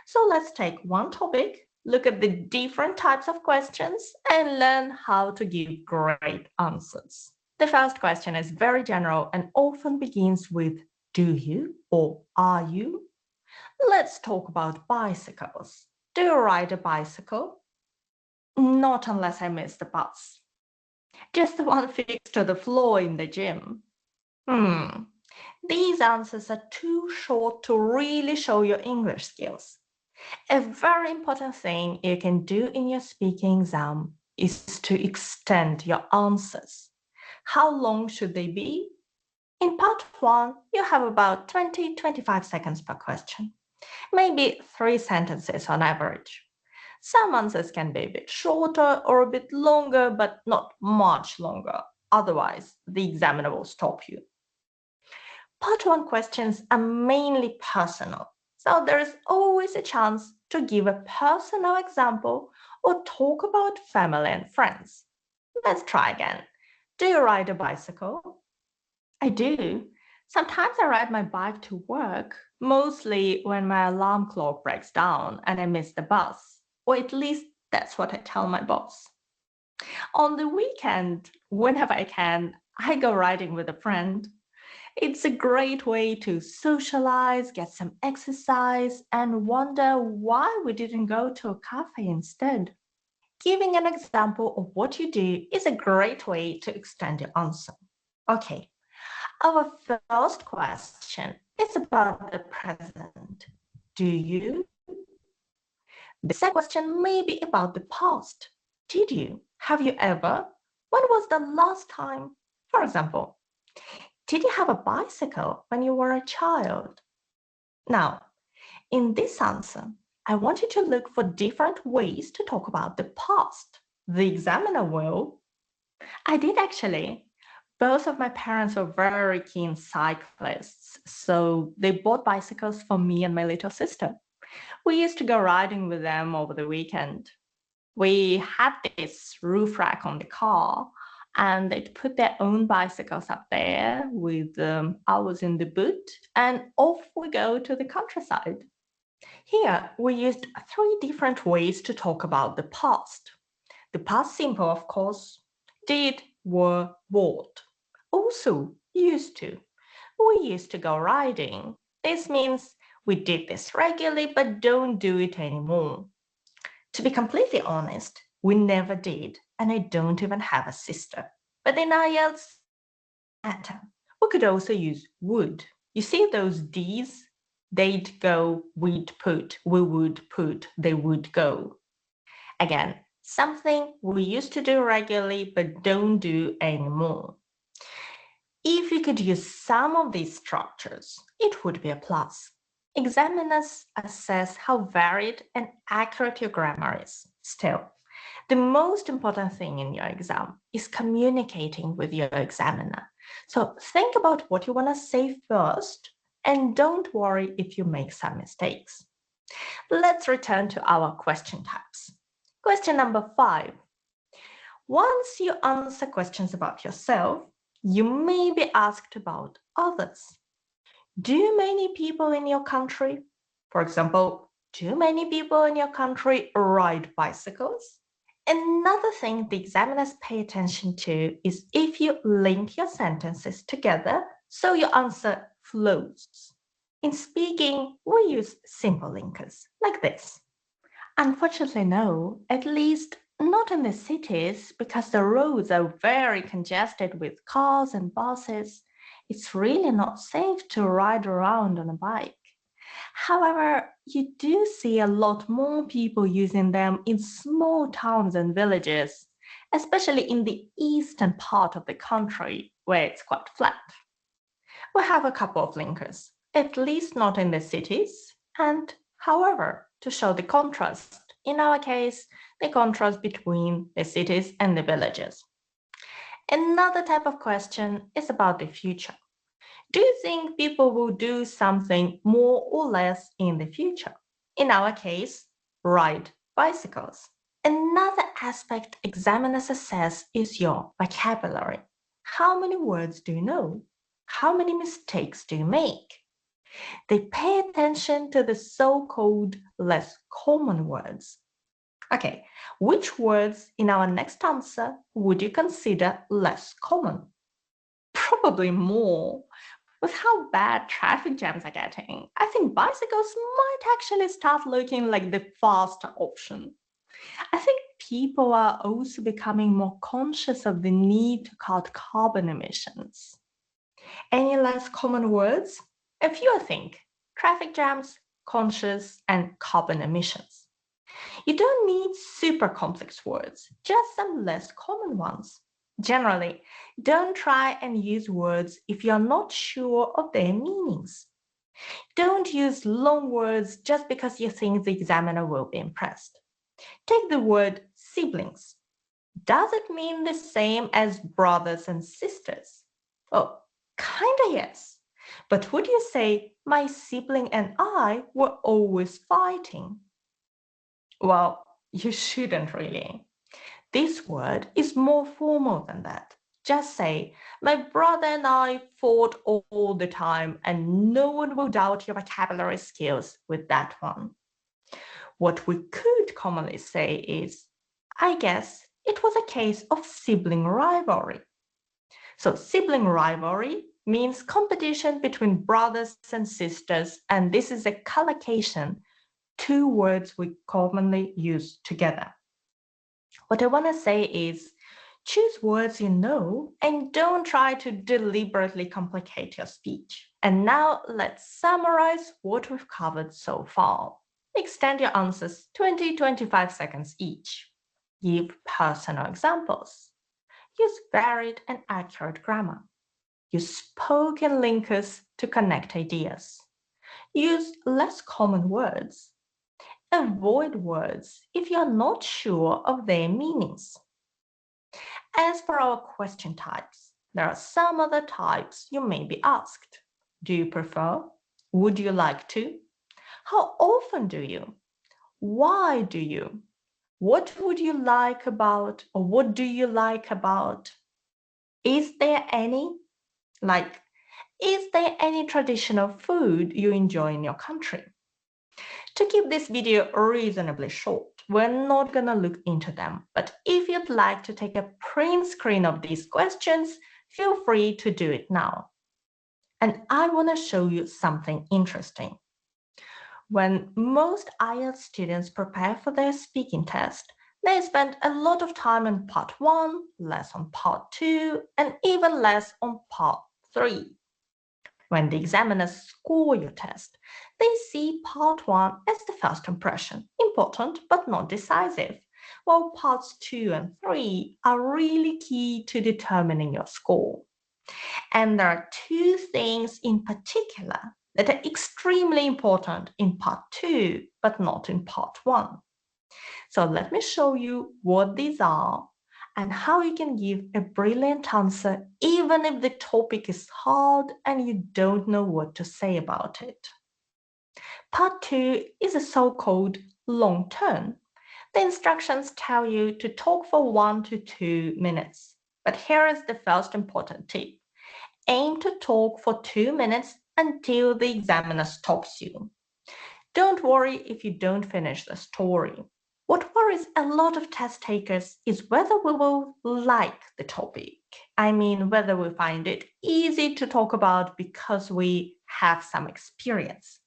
So let's take one topic, look at the different types of questions, and learn how to give great answers. The first question is very general and often begins with do you or are you? Let's talk about bicycles. Do you ride a bicycle? Not unless I miss the bus. Just the one fixed to the floor in the gym. These answers are too short to really show your English skills. A very important thing you can do in your speaking exam is to extend your answers. How long should they be? In part 1, you have about 20-25 seconds per question, maybe 3 sentences on average. Some answers can be a bit shorter or a bit longer, but not much longer. Otherwise, the examiner will stop you. Part 1 questions are mainly personal, so there is always a chance to give a personal example or talk about family and friends. Let's try again. Do you ride a bicycle? I do. Sometimes I ride my bike to work, mostly when my alarm clock breaks down and I miss the bus, or at least that's what I tell my boss. On the weekend, whenever I can, I go riding with a friend. It's a great way to socialize, get some exercise, and wonder why we didn't go to a cafe instead. Giving an example of what you do is a great way to extend your answer. Okay, our first question is about the present. Do you? The second question may be about the past. Did you? Have you ever? When was the last time? For example, did you have a bicycle when you were a child? Now, in this answer, I want you to look for different ways to talk about the past. The examiner will. I did actually. Both of my parents were very keen cyclists, so they bought bicycles for me and my little sister. We used to go riding with them over the weekend. We had this roof rack on the car, And they'd put their own bicycles up there with ours in the boot, and off we go to the countryside. Here, we used 3 different ways to talk about the past. The past simple, of course, did, were, bought. Also, used to. We used to go riding. This means we did this regularly but don't do it anymore. To be completely honest, we never did, and I don't even have a sister. But in IELTS, it doesn't matter. We could also use would. You see those D's? They'd go, we'd put, we would put, they would go. Again, something we used to do regularly but don't do anymore. If you could use some of these structures, it would be a plus. Examiners assess how varied and accurate your grammar is. Still, the most important thing in your exam is communicating with your examiner. So think about what you want to say first and don't worry if you make some mistakes. Let's return to our question types. Question number 5. Once you answer questions about yourself, you may be asked about others. Do many people in your country, for example, do many people in your country ride bicycles? Another thing the examiners pay attention to is if you link your sentences together so your answer flows. In speaking, we use simple linkers like this. Unfortunately, no, at least not in the cities because the roads are very congested with cars and buses. It's really not safe to ride around on a bike. However, you do see a lot more people using them in small towns and villages, especially in the eastern part of the country where it's quite flat. We have a couple of linkers, at least not in the cities, and however, to show the contrast, in our case, the contrast between the cities and the villages. Another type of question is about the future. Do you think people will do something more or less in the future? In our case, ride bicycles. Another aspect examiners assess is your vocabulary. How many words do you know? How many mistakes do you make? They pay attention to the so-called less common words. Okay, which words in our next answer would you consider less common? Probably more. With how bad traffic jams are getting, I think bicycles might actually start looking like the faster option. I think people are also becoming more conscious of the need to cut carbon emissions. Any less common words? A few, I think. Traffic jams, conscious, and carbon emissions. You don't need super complex words, just some less common ones. Generally, don't try and use words if you're not sure of their meanings. Don't use long words just because you think the examiner will be impressed. Take the word siblings. Does it mean the same as brothers and sisters? Well, kinda yes. But would you say my sibling and I were always fighting? Well, you shouldn't really. This word is more formal than that. Just say, my brother and I fought all the time, and no one will doubt your vocabulary skills with that one. What we could commonly say is, I guess it was a case of sibling rivalry. So sibling rivalry means competition between brothers and sisters, and this is a collocation, 2 words we commonly use together. What I want to say is choose words you know and don't try to deliberately complicate your speech. And now let's summarize what we've covered so far. Extend your answers 20-25 seconds each. Give personal examples. Use varied and accurate grammar. Use spoken linkers to connect ideas. Use less common words. Avoid words if you're not sure of their meanings. As for our question types, there are some other types you may be asked. Do you prefer? Would you like to? How often do you? Why do you? What would you like about, or what do you like about? Is there any? Like, is there any traditional food you enjoy in your country? To keep this video reasonably short, we're not gonna look into them, but if you'd like to take a print screen of these questions, feel free to do it now. And I wanna show you something interesting. When most IELTS students prepare for their speaking test, they spend a lot of time on part 1, less on part 2, and even less on part 3. When the examiners score your test, they see part 1 as the first impression, important but not decisive, while parts 2 and 3 are really key to determining your score. And there are two things in particular that are extremely important in part 2, but not in part 1. So let me show you what these are and how you can give a brilliant answer even if the topic is hard and you don't know what to say about it. Part 2 is a so-called long turn. The instructions tell you to talk for 1 to 2 minutes. But here is the first important tip. Aim to talk for 2 minutes until the examiner stops you. Don't worry if you don't finish the story. What worries a lot of test takers is whether we will like the topic. I mean, whether we find it easy to talk about because we have some experience.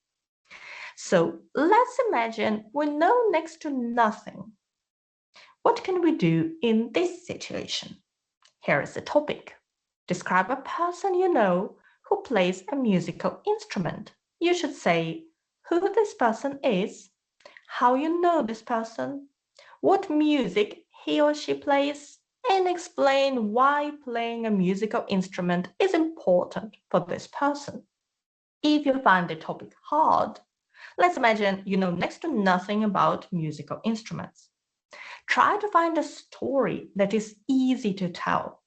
So let's imagine we know next to nothing. What can we do in this situation? Here is the topic. Describe a person you know who plays a musical instrument. You should say who this person is, how you know this person, what music he or she plays, and explain why playing a musical instrument is important for this person. If you find the topic hard, let's imagine you know next to nothing about musical instruments. Try to find a story that is easy to tell.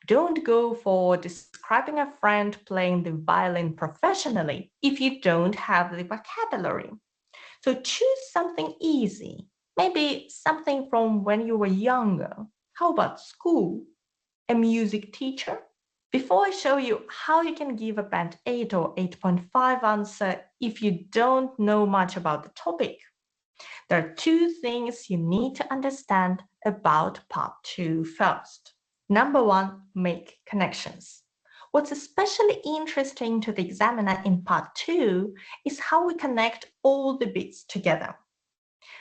Don't go for describing a friend playing the violin professionally if you don't have the vocabulary. So choose something easy, maybe something from when you were younger. How about school? A music teacher? Before I show you how you can give a band 8 or 8.5 answer if you don't know much about the topic, there are two things you need to understand about part 2 first. Number 1, make connections. What's especially interesting to the examiner in part 2 is how we connect all the bits together.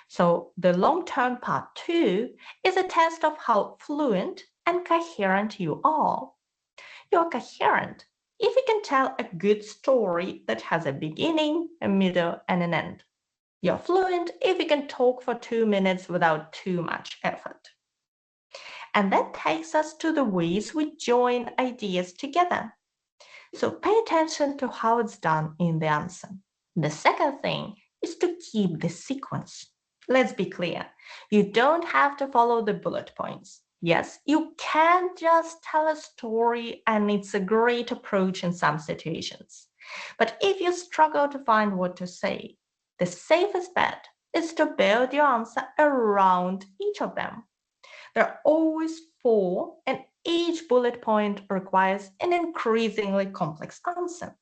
So the long-term part 2 is a test of how fluent and coherent you are. You're coherent if you can tell a good story that has a beginning, a middle, and an end. You're fluent if you can talk for 2 minutes without too much effort. And that takes us to the ways we join ideas together. So pay attention to how it's done in the answer. The second thing is to keep the sequence. Let's be clear, you don't have to follow the bullet points. Yes, you can just tell a story and it's a great approach in some situations. But if you struggle to find what to say, the safest bet is to build your answer around each of them. There are always 4, and each bullet point requires an increasingly complex answer.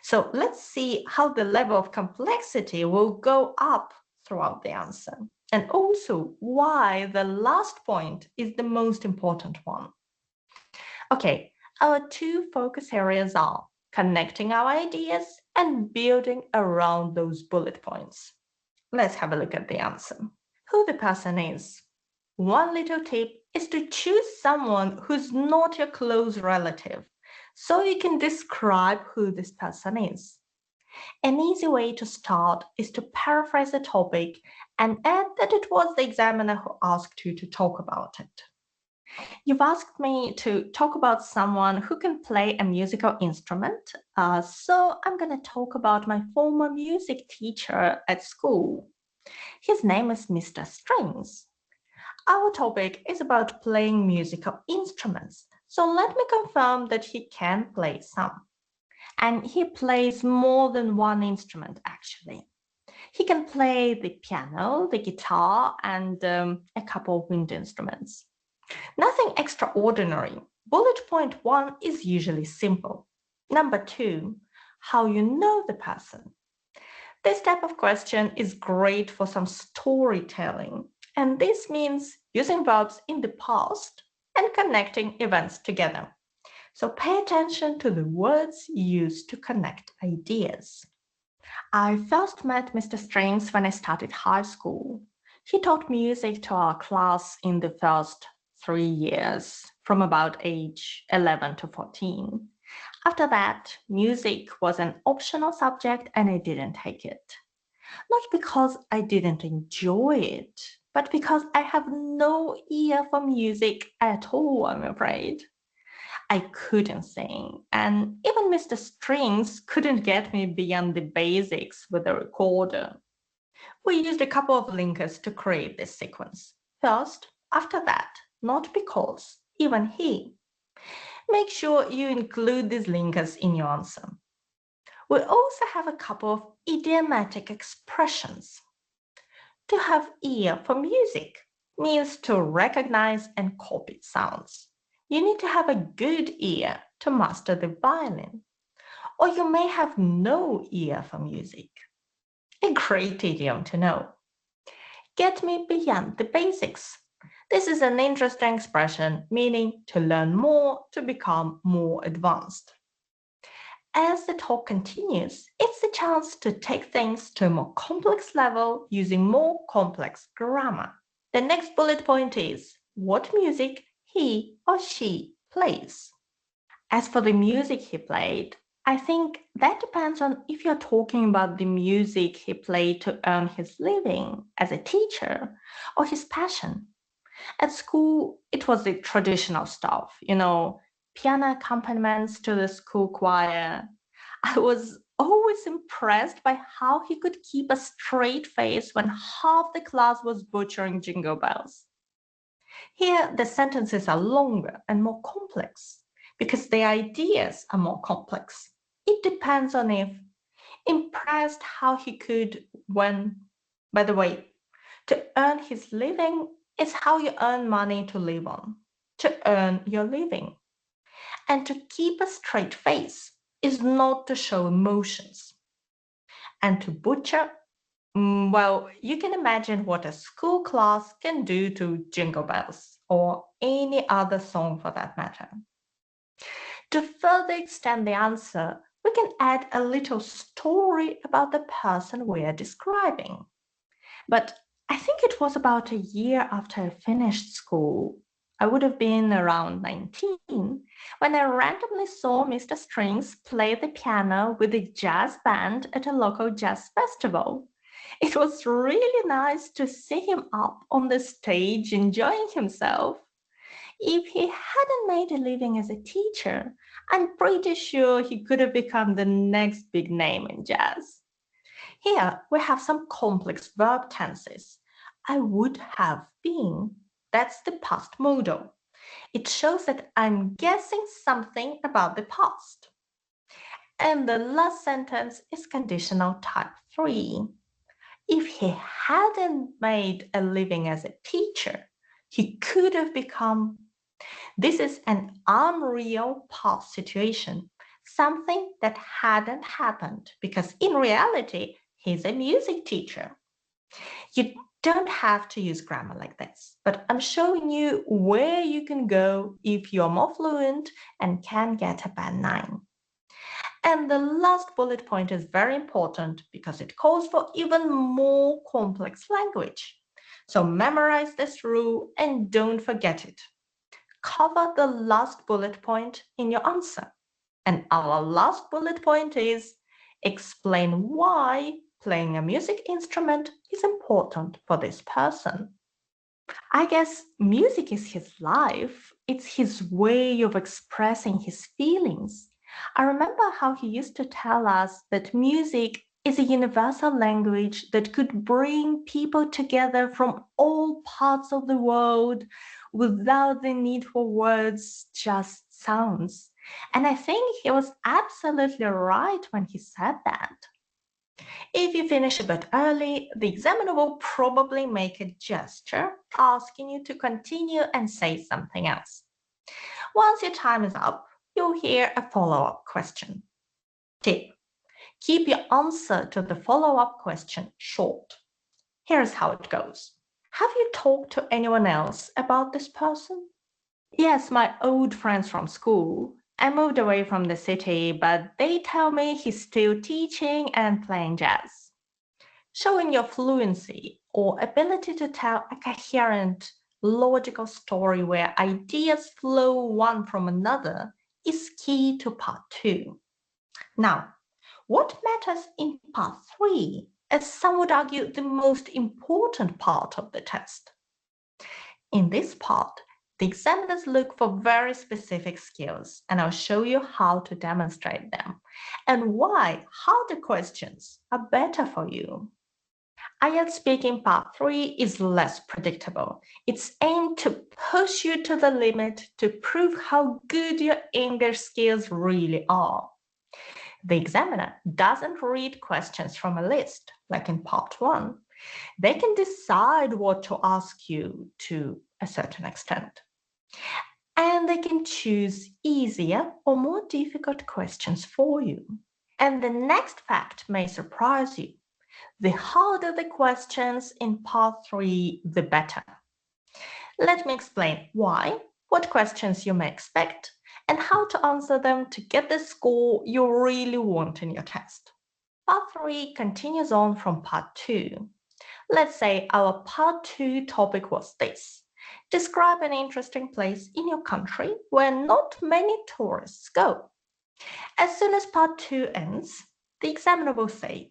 So let's see how the level of complexity will go up throughout the answer, and also why the last point is the most important one. Okay, our 2 focus areas are connecting our ideas and building around those bullet points. Let's have a look at the answer. Who the person is. One little tip is to choose someone who's not your close relative, so you can describe who this person is. An easy way to start is to paraphrase the topic and add that it was the examiner who asked you to talk about it. You've asked me to talk about someone who can play a musical instrument, so I'm going to talk about my former music teacher at school. His name is Mr. Strings. Our topic is about playing musical instruments, so let me confirm that he can play some. And he plays more than one instrument, actually. He can play the piano, the guitar, and a couple of wind instruments. Nothing extraordinary, Bullet point 1 is usually simple. Number 2, how you know the person. This type of question is great for some storytelling, and this means using verbs in the past and connecting events together. So pay attention to the words used to connect ideas. I first met Mr. Strings when I started high school. He taught music to our class in the first 3 years, from about age 11 to 14. After that, music was an optional subject and I didn't take it. Not because I didn't enjoy it, but because I have no ear for music at all, I'm afraid. I couldn't sing, and even Mr. Strings couldn't get me beyond the basics with the recorder. We used a couple of linkers to create this sequence. First, after that, not because, even he. Make sure you include these linkers in your answer. We also have a couple of idiomatic expressions. To have ear for music means to recognize and copy sounds. You need to have a good ear to master the violin, or you may have no ear for music. A great idiom to know. Get me beyond the basics. This is an interesting expression meaning to learn more to become more advanced. As the talk continues, it's a chance to take things to a more complex level using more complex grammar. The next bullet point is what music he or she plays. As for the music he played, I think that depends on if you're talking about the music he played to earn his living as a teacher or his passion. At school, it was the traditional stuff, piano accompaniments to the school choir. I was always impressed by how he could keep a straight face when half the class was butchering jingle bells. Here, the sentences are longer and more complex because the ideas are more complex. It depends on if impressed how he could when, by the way, to earn his living is how you earn money to live on, to earn your living. And to keep a straight face is not to show emotions. And to butcher, well, you can imagine what a school class can do to Jingle Bells or any other song for that matter. To further extend the answer, we can add a little story about the person we are describing. But I think it was about a year after I finished school. I would have been around 19 when I randomly saw Mr. Strings play the piano with a jazz band at a local jazz festival. It was really nice to see him up on the stage enjoying himself. If he hadn't made a living as a teacher, I'm pretty sure he could have become the next big name in jazz. Here we have some complex verb tenses. I would have been. That's the past modal. It shows that I'm guessing something about the past. And the last sentence is conditional type 3. If he hadn't made a living as a teacher, he could have become. This is an unreal past situation, something that hadn't happened because in reality, he's a music teacher. You don't have to use grammar like this, but I'm showing you where you can go if you're more fluent and can get a band 9. And the last bullet point is very important because it calls for even more complex language. So memorize this rule and don't forget it. Cover the last bullet point in your answer. And our last bullet point is explain why playing a music instrument is important for this person. I guess music is his life. It's his way of expressing his feelings. I remember how he used to tell us that music is a universal language that could bring people together from all parts of the world without the need for words, just sounds. And I think he was absolutely right when he said that. If you finish a bit early, the examiner will probably make a gesture asking you to continue and say something else. Once your time is up, you'll hear a follow-up question. Tip: keep your answer to the follow-up question short. Here's how it goes. Have you talked to anyone else about this person? Yes, my old friends from school. I moved away from the city, but they tell me he's still teaching and playing jazz. Showing your fluency or ability to tell a coherent, logical story where ideas flow one from another is key to part 2. Now, what matters in part 3 is, some would argue, the most important part of the test. In this part, the examiners look for very specific skills, and I'll show you how to demonstrate them and why harder questions are better for you. IELTS Speaking Part 3 is less predictable. It's aimed to push you to the limit to prove how good your English skills really are. The examiner doesn't read questions from a list, like in Part 1. They can decide what to ask you to a certain extent. And they can choose easier or more difficult questions for you. And the next fact may surprise you. The harder the questions in part 3, the better. Let me explain why, what questions you may expect, and how to answer them to get the score you really want in your test. Part 3 continues on from part 2. Let's say our part 2 topic was this. Describe an interesting place in your country where not many tourists go. As soon as part 2 ends, the examiner will say,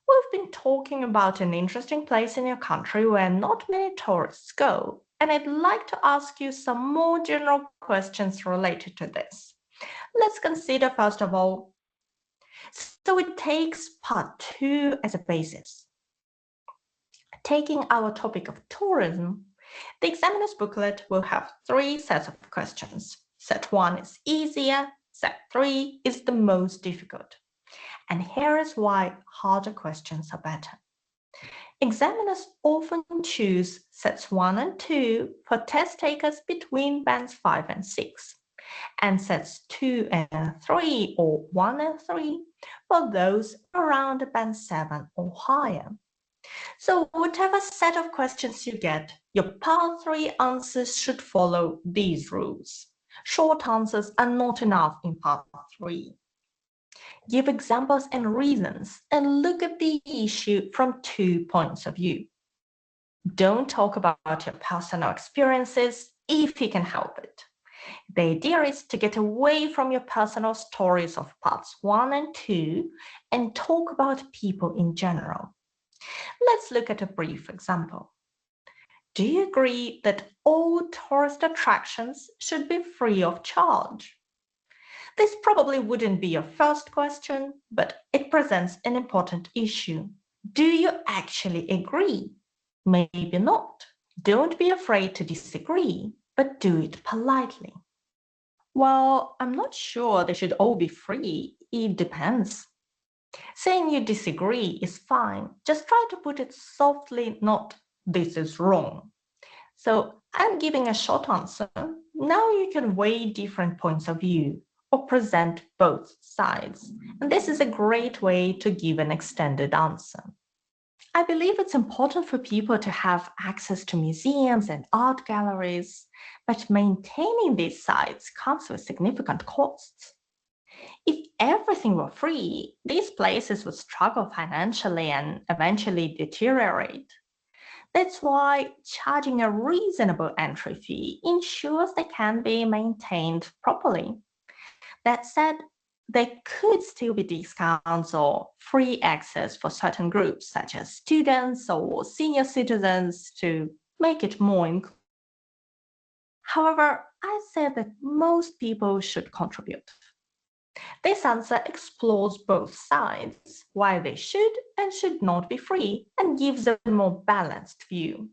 we've been talking about an interesting place in your country where not many tourists go, and I'd like to ask you some more general questions related to this. Let's consider, first of all, so it takes part 2 as a basis. Taking our topic of tourism, the examiner's booklet will have 3 sets of questions. Set 1 is easier, set 3 is the most difficult. And here is why harder questions are better. Examiners often choose sets 1 and 2 for test takers between bands 5 and 6, and sets 2 and 3 or 1 and 3 for those around band 7 or higher. So whatever set of questions you get, your part 3 answers should follow these rules. Short answers are not enough in part 3. Give examples and reasons, and look at the issue from 2 points of view. Don't talk about your personal experiences if you can help it. The idea is to get away from your personal stories of parts 1 and 2 and talk about people in general. Let's look at a brief example. Do you agree that all tourist attractions should be free of charge? This probably wouldn't be your first question, but it presents an important issue. Do you actually agree? Maybe not. Don't be afraid to disagree, but do it politely. Well, I'm not sure they should all be free. It depends. Saying you disagree is fine. Just try to put it softly, not this is wrong. So I'm giving a short answer. Now you can weigh different points of view or present both sides. And this is a great way to give an extended answer. I believe it's important for people to have access to museums and art galleries, but maintaining these sites comes with significant costs. If everything were free, these places would struggle financially and eventually deteriorate. That's why charging a reasonable entry fee ensures they can be maintained properly. That said, there could still be discounts or free access for certain groups, such as students or senior citizens, to make it more inclusive. However, I say that most people should contribute. This answer explores both sides, why they should and should not be free, and gives a more balanced view.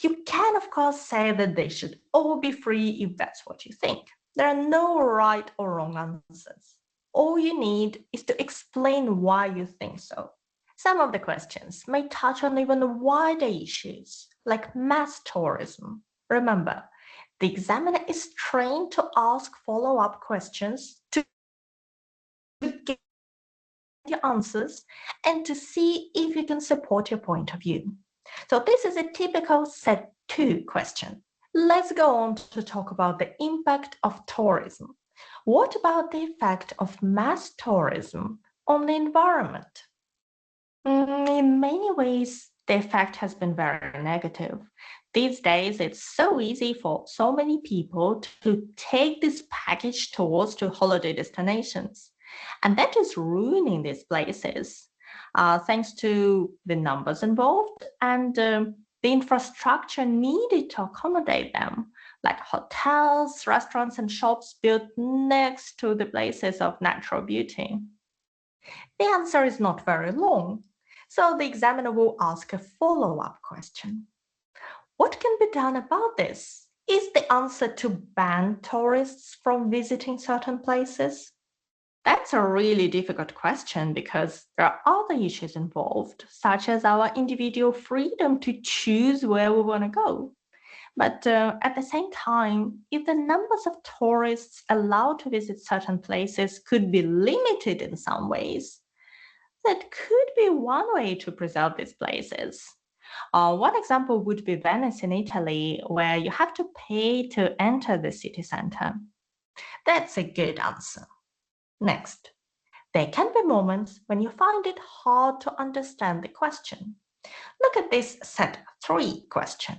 You can, of course, say that they should all be free if that's what you think. There are no right or wrong answers. All you need is to explain why you think so. Some of the questions may touch on even wider issues, like mass tourism. Remember, The examiner is trained to ask follow-up questions to get your answers and to see if you can support your point of view. So this is a typical set 2 question. Let's go on to talk about the impact of tourism. What about the effect of mass tourism on the environment? In many ways, the effect has been very negative. These days, it's so easy for so many people to take this package tours to holiday destinations. And that is ruining these places, thanks to the numbers involved and the infrastructure needed to accommodate them, like hotels, restaurants, and shops built next to the places of natural beauty. The answer is not very long, so the examiner will ask a follow-up question. What can be done about this? Is the answer to ban tourists from visiting certain places? That's a really difficult question because there are other issues involved, such as our individual freedom to choose where we want to go. But at the same time, if the numbers of tourists allowed to visit certain places could be limited in some ways, that could be one way to preserve these places. One example would be Venice in Italy, where you have to pay to enter the city center. That's a good answer. Next, there can be moments when you find it hard to understand the question. Look at this set 3 question.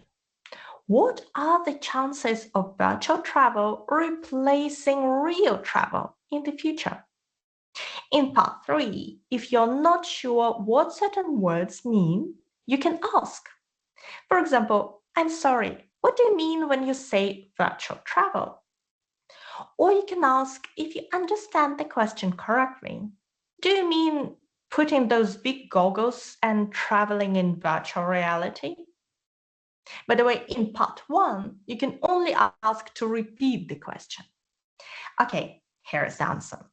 What are the chances of virtual travel replacing real travel in the future? In part 3, if you're not sure what certain words mean, you can ask. For example, I'm sorry, what do you mean when you say virtual travel? Or you can ask if you understand the question correctly. Do you mean putting those big goggles and traveling in virtual reality? By the way, in part 1, you can only ask to repeat the question. Okay, here's the answer.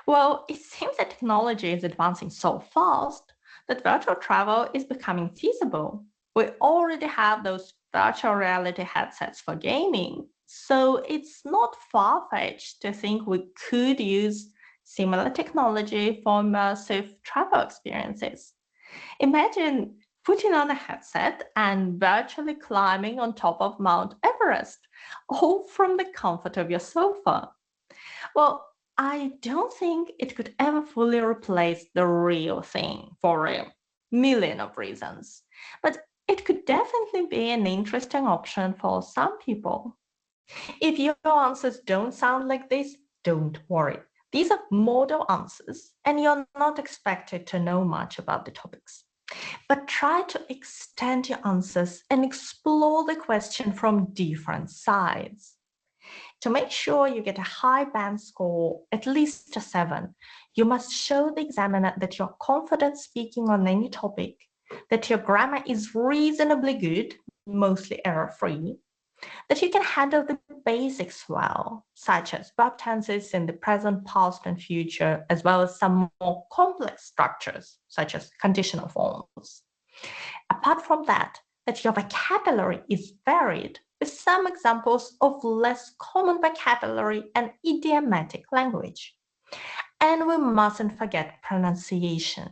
Well, it seems that technology is advancing so fast that virtual travel is becoming feasible. We already have those virtual reality headsets for gaming, so it's not far-fetched to think we could use similar technology for immersive travel experiences. Imagine putting on a headset and virtually climbing on top of Mount Everest, all from the comfort of your sofa. Well, I don't think it could ever fully replace the real thing for a million of reasons, but it could definitely be an interesting option for some people. If your answers don't sound like this, don't worry. These are model answers, and you're not expected to know much about the topics. But try to extend your answers and explore the question from different sides. To make sure you get a high band score, at least a 7, you must show the examiner that you're confident speaking on any topic, that your grammar is reasonably good, mostly error-free, that you can handle the basics well, such as verb tenses in the present, past, and future, as well as some more complex structures, such as conditional forms. Apart from that your vocabulary is varied, with some examples of less common vocabulary and idiomatic language. And we mustn't forget pronunciation.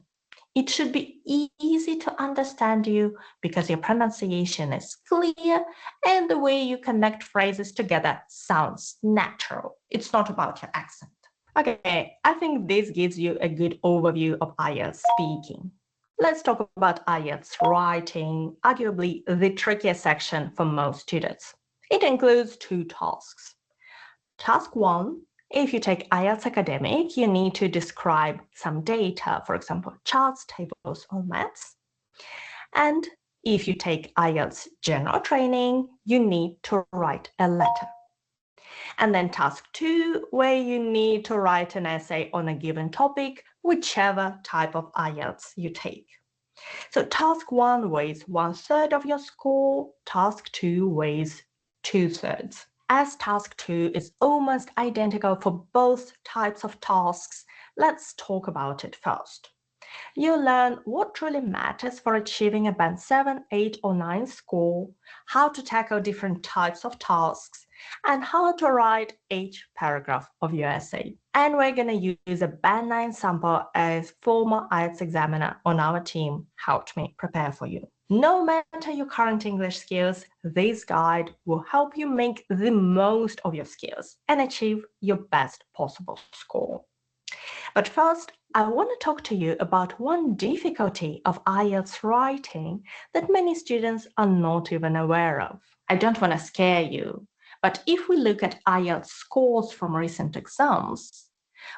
It should be easy to understand you because your pronunciation is clear and the way you connect phrases together sounds natural. It's not about your accent. Okay, I think this gives you a good overview of IELTS speaking. Let's talk about IELTS writing, arguably the trickiest section for most students. It includes 2 tasks. Task 1, if you take IELTS Academic, you need to describe some data, for example, charts, tables, or maths. And if you take IELTS General Training, you need to write a letter. And then task 2, where you need to write an essay on a given topic, whichever type of IELTS you take. So task 1 weighs 1/3 of your score, task 2 weighs 2/3. As task 2 is almost identical for both types of tasks, let's talk about it first. You'll learn what truly matters for achieving a Band 7, 8, or 9 score, how to tackle different types of tasks, and how to write each paragraph of your essay. And we're going to use a Band 9 sample as former IELTS examiner on our team helped me prepare for you. No matter your current English skills, this guide will help you make the most of your skills and achieve your best possible score. But first, I want to talk to you about one difficulty of IELTS writing that many students are not even aware of. I don't want to scare you, but if we look at IELTS scores from recent exams,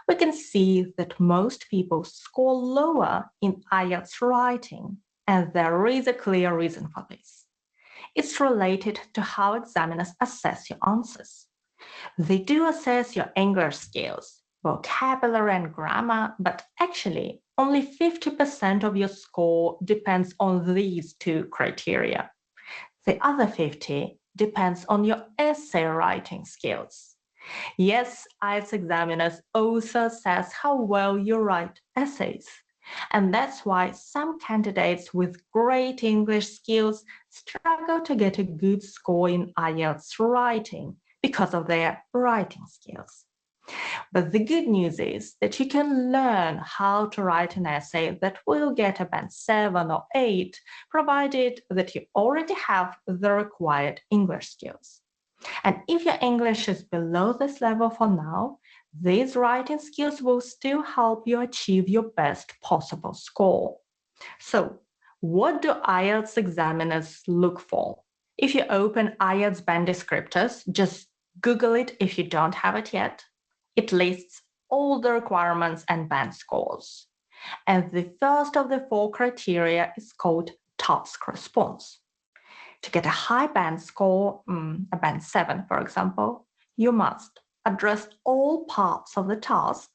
we can see that most people score lower in IELTS writing, and there is a clear reason for this. It's related to how examiners assess your answers. They do assess your English skills, vocabulary and grammar, but actually only 50% of your score depends on these two criteria. The other 50 depends on your essay writing skills. Yes, IELTS examiners also assess how well you write essays. And that's why some candidates with great English skills struggle to get a good score in IELTS writing because of their writing skills. But the good news is that you can learn how to write an essay that will get a Band 7 or 8, provided that you already have the required English skills. And if your English is below this level for now, these writing skills will still help you achieve your best possible score. So, what do IELTS examiners look for? If you open IELTS band descriptors, just Google it if you don't have it yet. It lists all the requirements and band scores. And the first of the four criteria is called task response. To get a high band score, a band 7, for example, you must address all parts of the task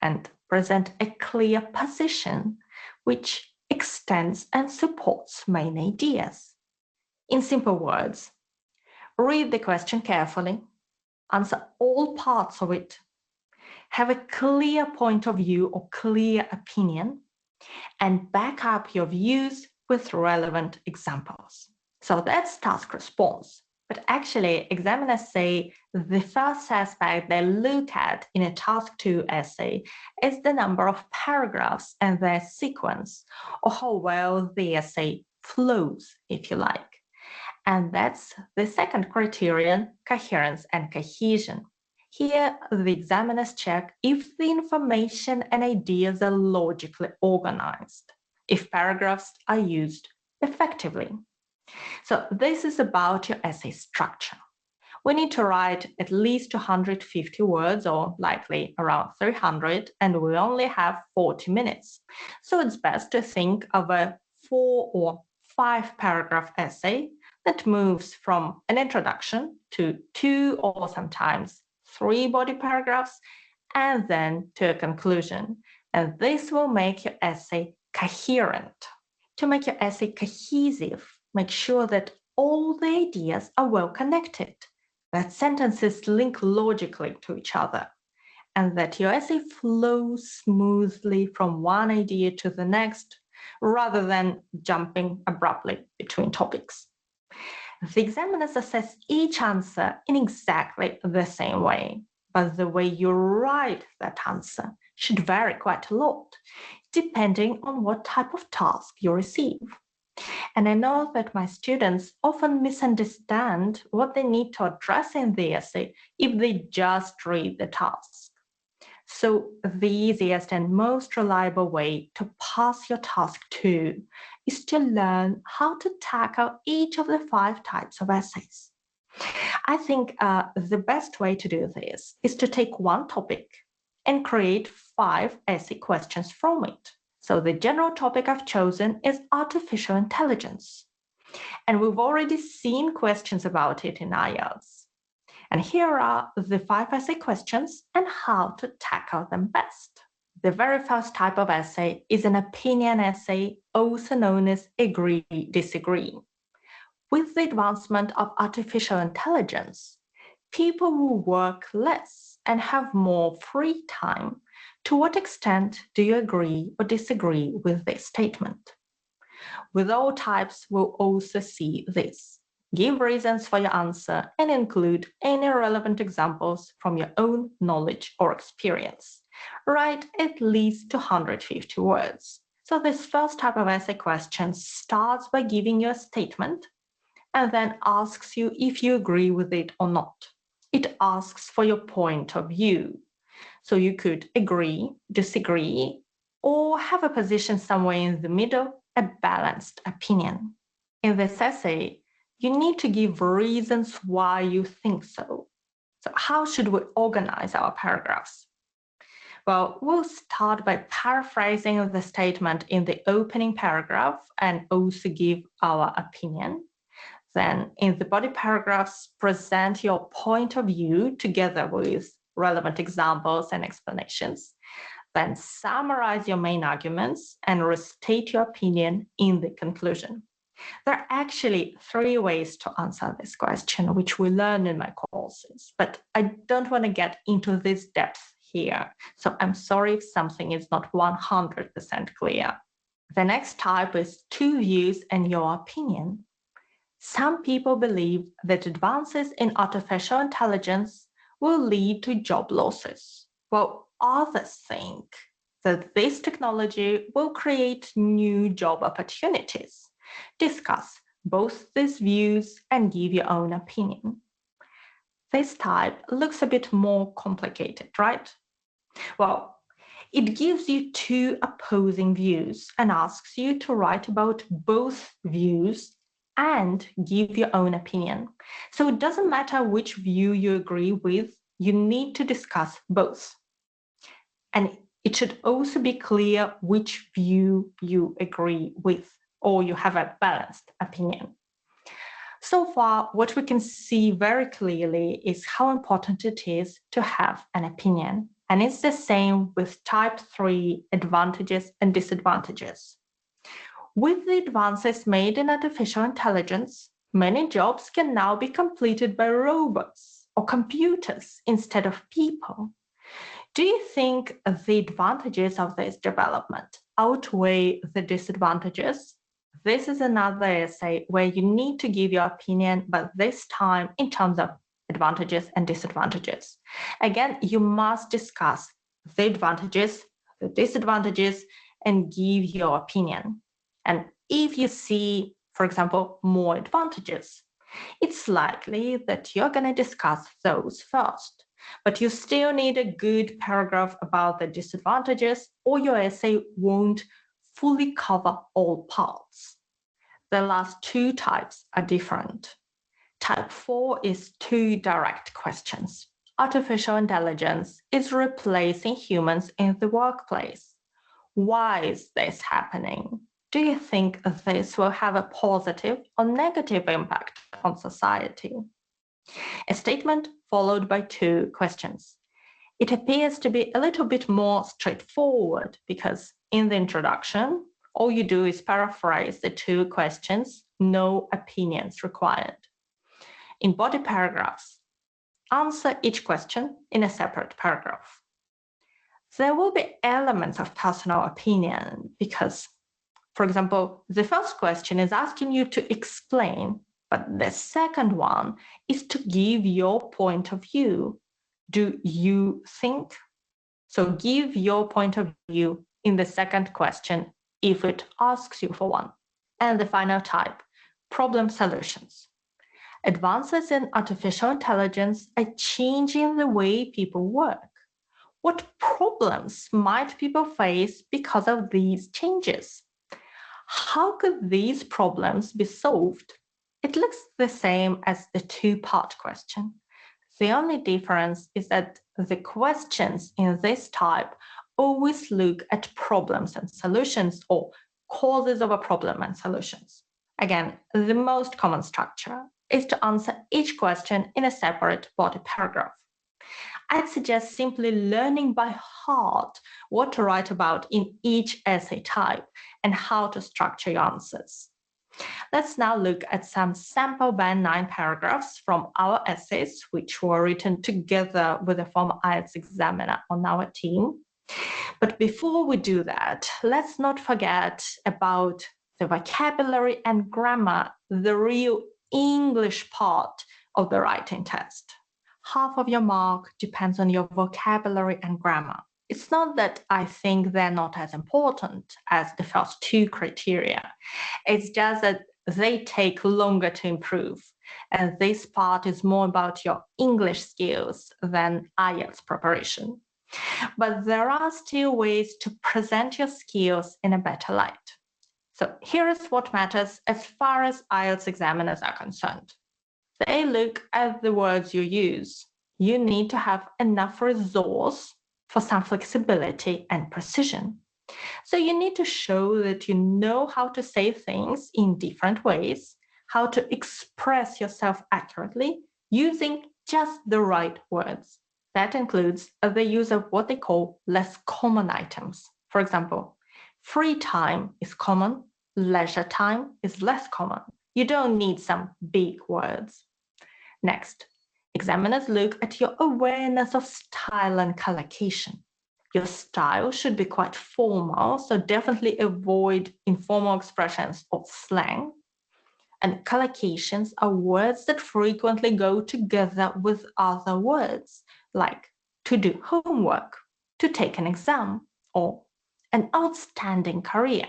and present a clear position which extends and supports main ideas. In simple words, read the question carefully, answer all parts of it, have a clear point of view or clear opinion, and back up your views with relevant examples. So that's task response. But actually, examiners say the first aspect they look at in a task 2 essay is the number of paragraphs and their sequence, or how well the essay flows, if you like. And that's the second criterion, coherence and cohesion. Here, the examiners check if the information and ideas are logically organized, if paragraphs are used effectively. So this is about your essay structure. We need to write at least 250 words or likely around 300, and we only have 40 minutes. So it's best to think of a 4 or 5 paragraph essay that moves from an introduction to 2 or sometimes 3 body paragraphs and then to a conclusion. And this will make your essay coherent. To make your essay cohesive, make sure that all the ideas are well connected, that sentences link logically to each other, and that your essay flows smoothly from one idea to the next, rather than jumping abruptly between topics. The examiners assess each answer in exactly the same way, but the way you write that answer should vary quite a lot, depending on what type of task you receive. And I know that my students often misunderstand what they need to address in the essay if they just read the task. So the easiest and most reliable way to pass your task 2 is to learn how to tackle each of the 5 types of essays. I think the best way to do this is to take one topic and create 5 essay questions from it. So the general topic I've chosen is artificial intelligence. And we've already seen questions about it in IELTS. And here are the 5 essay questions and how to tackle them best. The very first type of essay is an opinion essay, also known as agree, disagree. With the advancement of artificial intelligence, people will work less and have more free time To what extent do you agree or disagree with this statement? With all types, we'll also see this. Give reasons for your answer and include any relevant examples from your own knowledge or experience. Write at least 250 words. So this first type of essay question starts by giving you a statement and then asks you if you agree with it or not. It asks for your point of view. So you could agree, disagree, or have a position somewhere in the middle, a balanced opinion. In this essay, you need to give reasons why you think so. So how should we organize our paragraphs? Well, we'll start by paraphrasing the statement in the opening paragraph and also give our opinion. Then in the body paragraphs, present your point of view together with relevant examples and explanations. Then summarize your main arguments and restate your opinion in the conclusion. There are actually 3 ways to answer this question, which we learn in my courses, but I don't want to get into this depth here, so I'm sorry if something is not 100% clear. The next type is 2 views and your opinion. Some people believe that advances in artificial intelligence will lead to job losses, while others think that this technology will create new job opportunities. Discuss both these views and give your own opinion. This type looks a bit more complicated, right? Well, it gives you 2 opposing views and asks you to write about both views and give your own opinion. So it doesn't matter which view you agree with, you need to discuss both. And it should also be clear which view you agree with, or you have a balanced opinion. So far, what we can see very clearly is how important it is to have an opinion. And it's the same with type 3 advantages and disadvantages. With the advances made in artificial intelligence, many jobs can now be completed by robots or computers instead of people. Do you think the advantages of this development outweigh the disadvantages? This is another essay where you need to give your opinion, but this time in terms of advantages and disadvantages. Again, you must discuss the advantages, the disadvantages, and give your opinion. And if you see, for example, more advantages, it's likely that you're going to discuss those first. But you still need a good paragraph about the disadvantages, or your essay won't fully cover all parts. The last 2 types are different. Type 4 is 2 direct questions. Artificial intelligence is replacing humans in the workplace. Why is this happening? Do you think this will have a positive or negative impact on society? A statement followed by 2 questions. It appears to be a little bit more straightforward because in the introduction, all you do is paraphrase the 2 questions, no opinions required. In body paragraphs, answer each question in a separate paragraph. There will be elements of personal opinion because, for example, the first question is asking you to explain, but the second one is to give your point of view. Do you think? So give your point of view in the second question if it asks you for one. And the final type, problem solutions. Advances in artificial intelligence are changing the way people work. What problems might people face because of these changes? How could these problems be solved? It looks the same as the 2-part question. The only difference is that the questions in this type always look at problems and solutions, or causes of a problem and solutions. Again, the most common structure is to answer each question in a separate body paragraph. I'd suggest simply learning by heart what to write about in each essay type and how to structure your answers. Let's now look at some sample Band 9 paragraphs from our essays, which were written together with a former IELTS examiner on our team. But before we do that, let's not forget about the vocabulary and grammar, the real English part of the writing test. Half of your mark depends on your vocabulary and grammar. It's not that I think they're not as important as the first two criteria. It's just that they take longer to improve. And this part is more about your English skills than IELTS preparation. But there are still ways to present your skills in a better light. So here is what matters as far as IELTS examiners are concerned. They look at the words you use. You need to have enough resource for some flexibility and precision. So you need to show that you know how to say things in different ways, how to express yourself accurately using just the right words. That includes the use of what they call less common items. For example, free time is common, leisure time is less common. You don't need some big words. Next, examiners look at your awareness of style and collocation. Your style should be quite formal, so definitely avoid informal expressions or slang. And collocations are words that frequently go together with other words, like to do homework, to take an exam, or an outstanding career.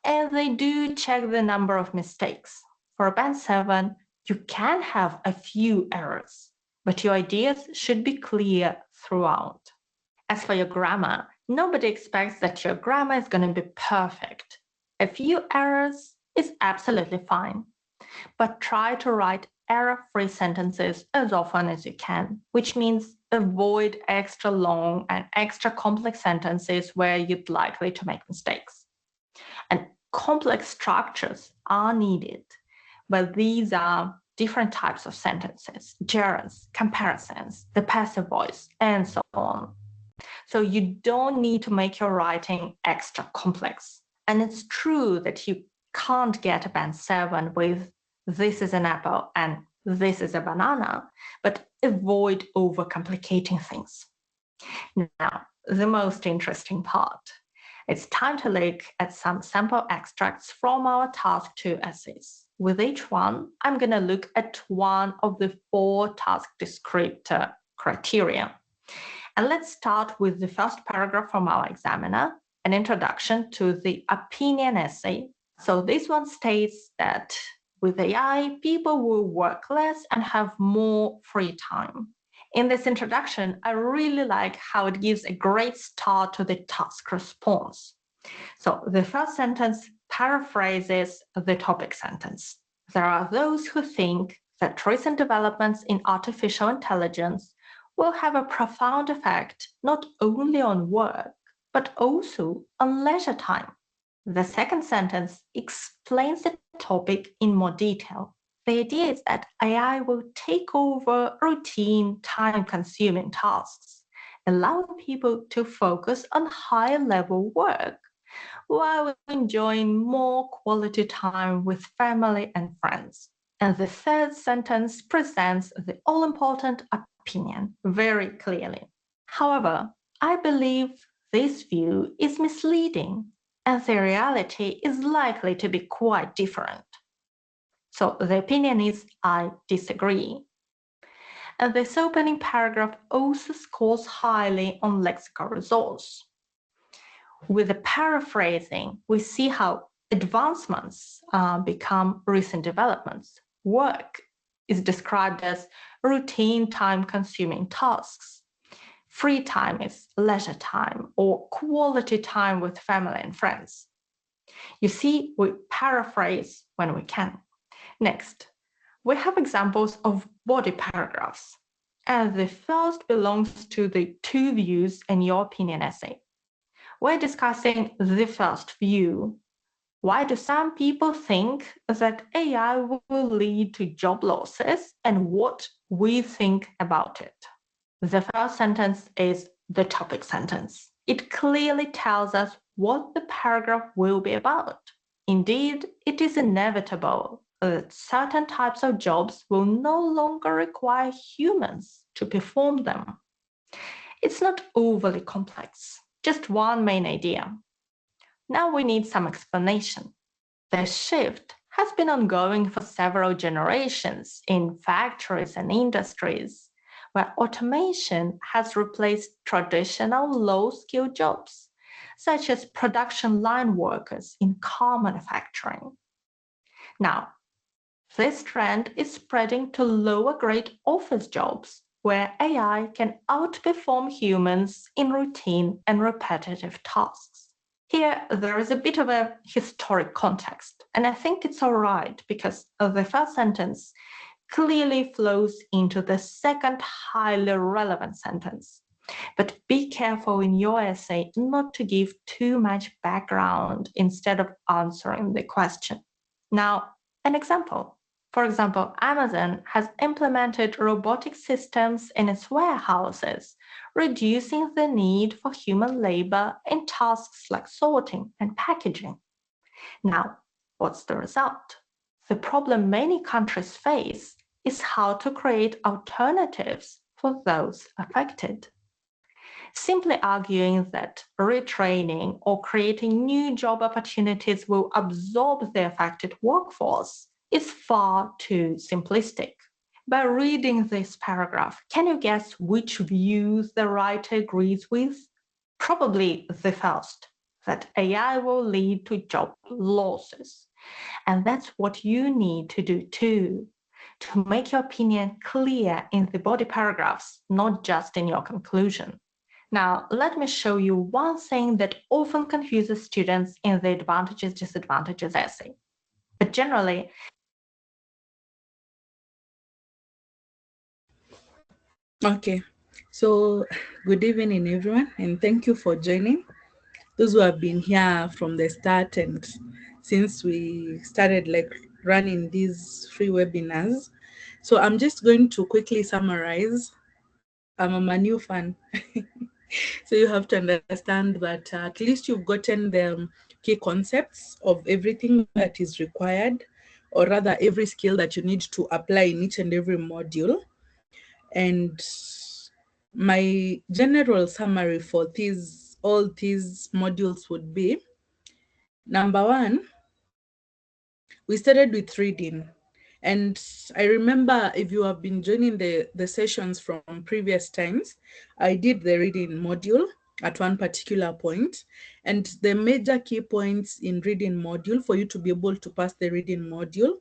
And they do check the number of mistakes. For a band 7, you can have a few errors, but your ideas should be clear throughout. As for your grammar, nobody expects that your grammar is going to be perfect. A few errors is absolutely fine, but try to write error-free sentences as often as you can, which means avoid extra long and extra complex sentences where you're likely to make mistakes. And complex structures are needed, but these are different types of sentences, gerunds, comparisons, the passive voice, and so on. So you don't need to make your writing extra complex. And it's true that you can't get a band 7 with this is an apple and this is a banana, but avoid overcomplicating things. Now, the most interesting part. It's time to look at some sample extracts from our task 2 essays. With each one, I'm going to look at one of the 4 task descriptor criteria. And let's start with the first paragraph from our examiner, an introduction to the opinion essay. So this one states that with AI, people will work less and have more free time. In this introduction, I really like how it gives a great start to the task response. So the first sentence paraphrases the topic sentence. There are those who think that recent developments in artificial intelligence will have a profound effect not only on work, but also on leisure time. The second sentence explains the topic in more detail. The idea is that AI will take over routine, time-consuming tasks, allowing people to focus on high-level work while enjoying more quality time with family and friends. And the third sentence presents the all-important opinion very clearly. However, I believe this view is misleading, and the reality is likely to be quite different. So the opinion is I disagree. And this opening paragraph also scores highly on lexical resource. With the paraphrasing, we see how advancements become recent developments. Work is described as routine time-consuming tasks. Free time is leisure time or quality time with family and friends. You see, we paraphrase when we can. Next, we have examples of body paragraphs. And the first belongs to the 2 views in your opinion essay. We're discussing the first view. Why do some people think that AI will lead to job losses and what we think about it? The first sentence is the topic sentence. It clearly tells us what the paragraph will be about. Indeed, it is inevitable that certain types of jobs will no longer require humans to perform them. It's not overly complex. Just one main idea. Now we need some explanation. The shift has been ongoing for several generations in factories and industries, where automation has replaced traditional low-skilled jobs, such as production line workers in car manufacturing. Now, this trend is spreading to lower-grade office jobs, where AI can outperform humans in routine and repetitive tasks. Here, there is a bit of a historic context, and I think it's all right because the first sentence clearly flows into the second highly relevant sentence. But be careful in your essay not to give too much background instead of answering the question. Now, an example. For example, Amazon has implemented robotic systems in its warehouses, reducing the need for human labor in tasks like sorting and packaging. Now, what's the result? The problem many countries face is how to create alternatives for those affected. Simply arguing that retraining or creating new job opportunities will absorb the affected workforce is far too simplistic. By reading this paragraph, can you guess which views the writer agrees with? Probably the first, that AI will lead to job losses. And that's what you need to do too, to make your opinion clear in the body paragraphs, not just in your conclusion. Now, let me show you one thing that often confuses students in the advantages disadvantages essay. But generally, Okay, so good evening, everyone, and thank you for joining. Those who have been here from the start and since we started like running these free webinars. So I'm just going to quickly summarize. I'm a new fan. So you have to understand that at least you've gotten the key concepts of everything that is required, or rather every skill that you need to apply in each and every module. And my general summary for these all these modules would be: number one, we started with reading. And I remember, if you have been joining the sessions from previous times, I did the reading module at one particular point. And the major key points in reading module, for you to be able to pass the reading module,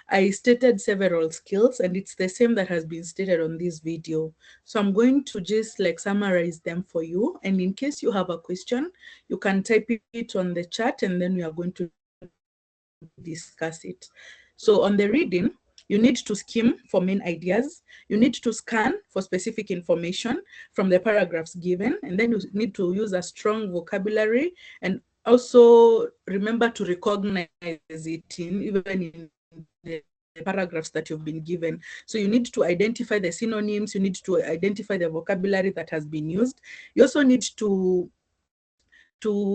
I stated several skills, and it's the same that has been stated on this video. So I'm going to just like summarize them for you. And in case you have a question, you can type it on the chat, and then we are going to discuss it. So on the reading, you need to skim for main ideas. You need to scan for specific information from the paragraphs given, and then you need to use a strong vocabulary, and also remember to recognize it even in the paragraphs that you've been given. So you need to identify the synonyms, you need to identify the vocabulary that has been used. You also need to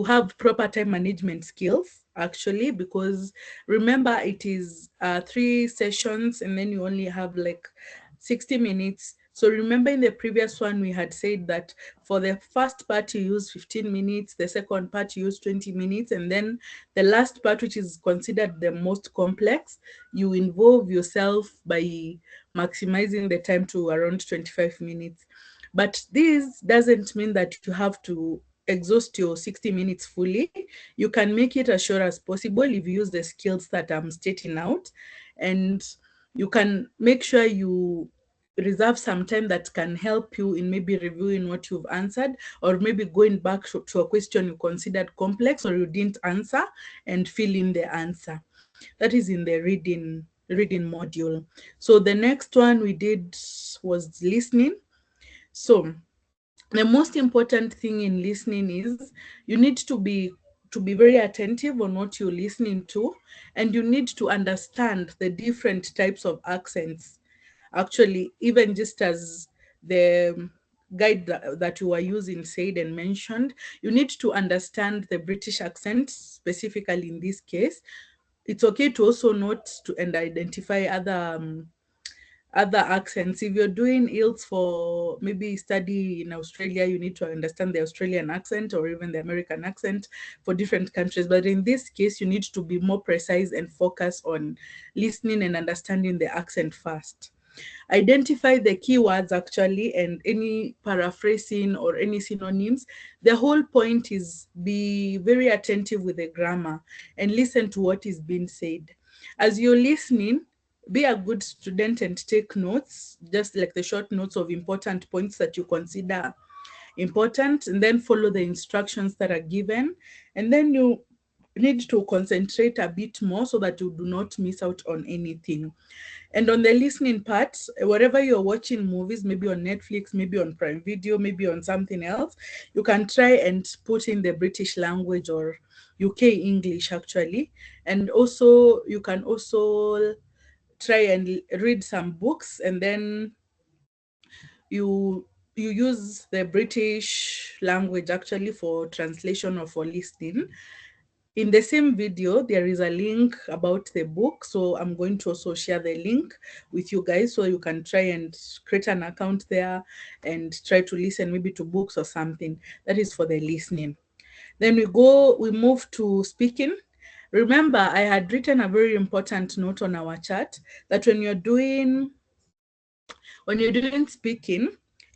have proper time management skills, actually, because remember, it is 3 sessions and then you only have like 60 minutes. So remember, in the previous one we had said that for the first part you use 15 minutes, the second part you use 20 minutes, and then the last part, which is considered the most complex, you involve yourself by maximizing the time to around 25 minutes. But this doesn't mean that you have to exhaust your 60 minutes fully. You can make it as short as possible if you use the skills that I'm stating out. And you can make sure you reserve some time that can help you in maybe reviewing what you've answered, or maybe going back to a question you considered complex or you didn't answer, and fill in the answer. That is in the reading module. So the next one we did was listening. So the most important thing in listening is you need to be very attentive on what you're listening to, and you need to understand the different types of accents. Actually, even just as the guide that you are using said and mentioned, you need to understand the British accent specifically in this case. It's okay to also note to and identify other other accents. If you're doing IELTS for maybe study in Australia, you need to understand the Australian accent or even the American accent for different countries. But in this case, you need to be more precise and focus on listening and understanding the accent first. Identify the keywords actually and any paraphrasing or any synonyms. The whole point is be very attentive with the grammar and listen to what is being said. As you're listening, be a good student and take notes, just like the short notes of important points that you consider important, and then follow the instructions that are given. And then you need to concentrate a bit more so that you do not miss out on anything. And on the listening part, wherever you're watching movies, maybe on Netflix, maybe on Prime Video, maybe on something else, you can try and put in the British language or UK English actually. And also, you can also try and read some books, and then you you use the British language actually for translation or for listening. In the same video, there is a link about the book. So I'm going to also share the link with you guys so you can try and create an account there and try to listen maybe to books or something. That is for the listening. Then we move to speaking. Remember, I had written a very important note on our chat that when you're doing speaking,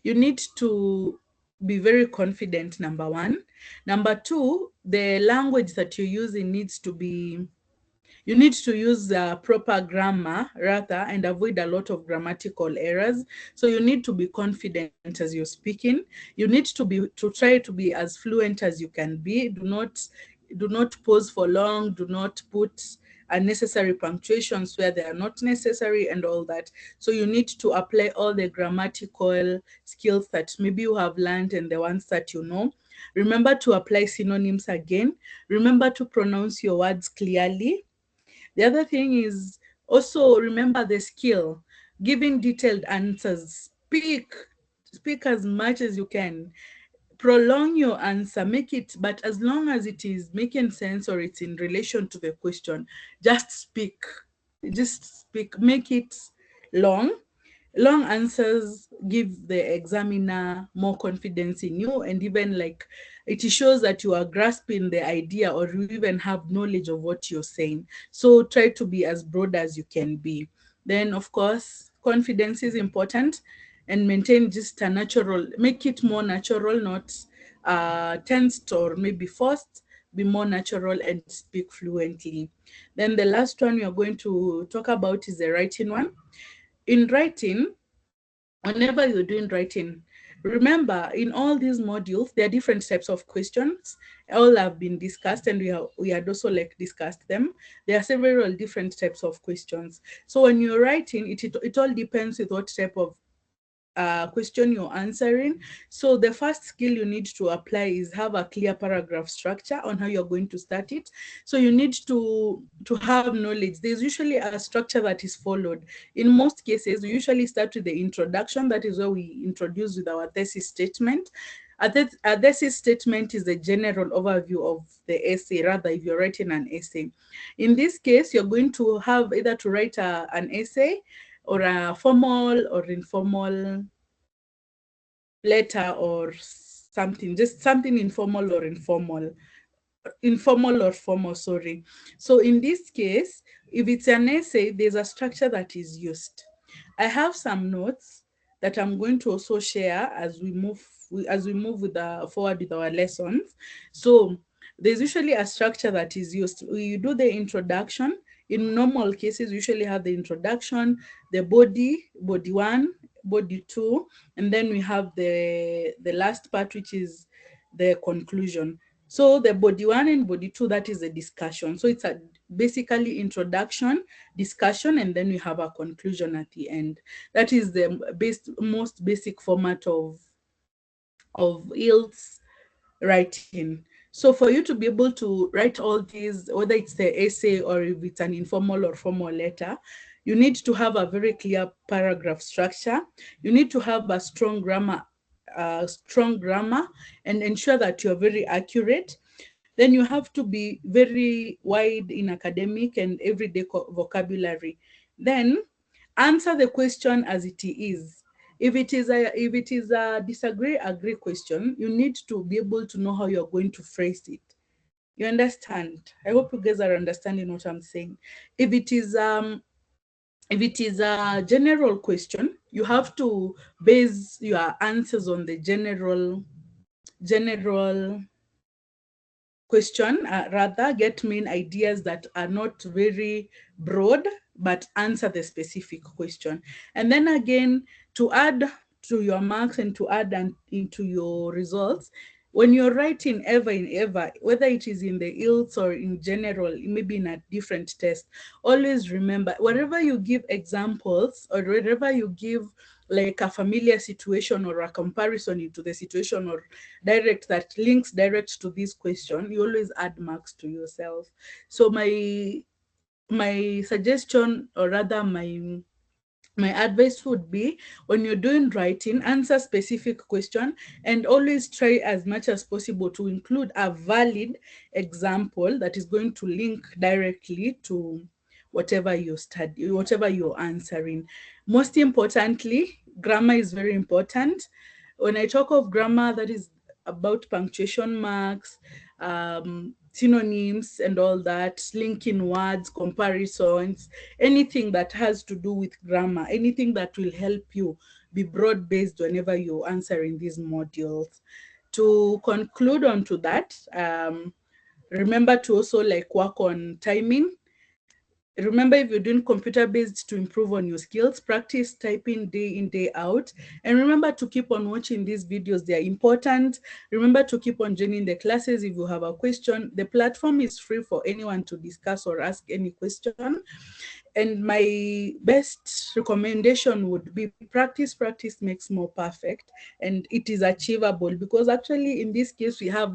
you need to be very confident, number one. Number two, the language that you're using needs to be you need to use proper grammar rather and avoid a lot of grammatical errors. So you need to be confident as you're speaking. You need to try to be as fluent as you can be. Do not pause for long. Do not put unnecessary punctuations where they are not necessary and all that. So you need to apply all the grammatical skills that maybe you have learned and the ones that you know. Remember to apply synonyms again. Remember to pronounce your words clearly. The other thing is also remember the skill, giving detailed answers. Speak as much as you can. Prolong your answer, make it, but as long as it is making sense or it's in relation to the question, just speak. Just speak. Make it long. Long answers give the examiner more confidence in you, and even like it shows that you are grasping the idea or you even have knowledge of what you're saying. So try to be as broad as you can be. Then of course confidence is important, and maintain just a natural, make it more natural, not tensed or maybe forced. Be more natural and speak fluently. Then the last one we are going to talk about is the writing one. In writing, whenever you're doing writing, remember in all these modules there are different types of questions. All have been discussed, and we had also like discussed them. There are several different types of questions. So when you're writing, it all depends with what type of question you're answering. So the first skill you need to apply is have a clear paragraph structure on how you're going to start it. So you need to have knowledge. There's usually a structure that is followed. In most cases, we usually start with the introduction. That is where we introduce with our thesis statement. A thesis statement is a general overview of the essay, rather if you're writing an essay. In this case, you're going to have either to write an essay or a formal or informal letter or something, just something informal or formal, sorry. So in this case, if it's an essay, there's a structure that is used. I have some notes that I'm going to also share as we move forward with our lessons. So there's usually a structure that is used. We do the introduction. In normal cases, we usually have the introduction, the body one, body two, and then we have the last part, which is the conclusion. So the body one and body two, that is a discussion. So it's a basically introduction, discussion, and then we have a conclusion at the end. That is the most basic format of IELTS writing. So for you to be able to write all these, whether it's the essay or if it's an informal or formal letter, you need to have a very clear paragraph structure. You need to have a strong grammar, and ensure that you're very accurate. Then you have to be very wide in academic and everyday vocabulary. Then Answer the question as it is. If it is a disagree agree question, you need to be able to know how you're going to phrase it. You understand? I hope you guys are understanding what I'm saying. If it is a general question, you have to base your answers on the general question, rather get main ideas that are not very broad but answer the specific question. And then again, to add to your marks and to add into your results, when you're writing ever in ever, whether it is in the IELTS or in general, maybe in a different test, always remember, wherever you give examples or wherever you give like a familiar situation or a comparison into the situation or direct that links direct to this question, you always add marks to yourself. So my suggestion, or rather my advice would be, when you're doing writing, answer specific question and always try as much as possible to include a valid example that is going to link directly to whatever you study, whatever you're answering. Most importantly, grammar is very important. When I talk of grammar, that is about punctuation marks, synonyms and all that, linking words, comparisons, anything that has to do with grammar, anything that will help you be broad based whenever you're answering these modules. To conclude onto that, remember to also like work on timing. Remember, if you're doing computer based, to improve on your skills, practice typing day in, day out. And remember to keep on watching these videos, they are important. Remember to keep on joining the classes. If you have a question, the platform is free for anyone to discuss or ask any question. And my best recommendation would be practice makes more perfect, and it is achievable, because actually in this case we have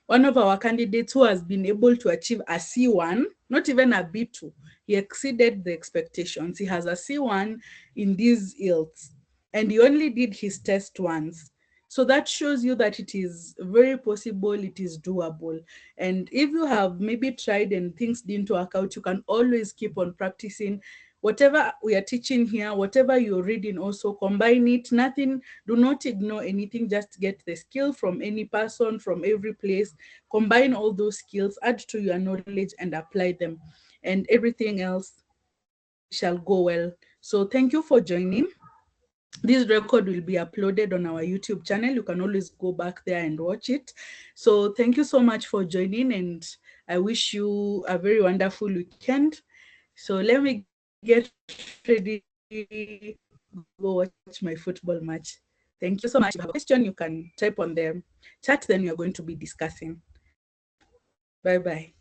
one of our candidates who has been able to achieve a C1, not even a B2. He exceeded the expectations. He has a C1 in these IELTS, and he only did his test once. So that shows you that it is very possible, it is doable. And if you have maybe tried and things didn't work out, you can always keep on practicing. Whatever we are teaching here, whatever you're reading, also combine it. Nothing, do not ignore anything, just get the skill from any person, from every place. Combine all those skills, add to your knowledge and apply them. And everything else shall go well. So thank you for joining. This record will be uploaded on our YouTube channel. You can always go back there and watch it. So thank you so much for joining, and I wish you a very wonderful weekend. So let me get ready to go watch my football match. Thank you so much. If you have a question, you can type on the chat, then we are going to be discussing. Bye bye.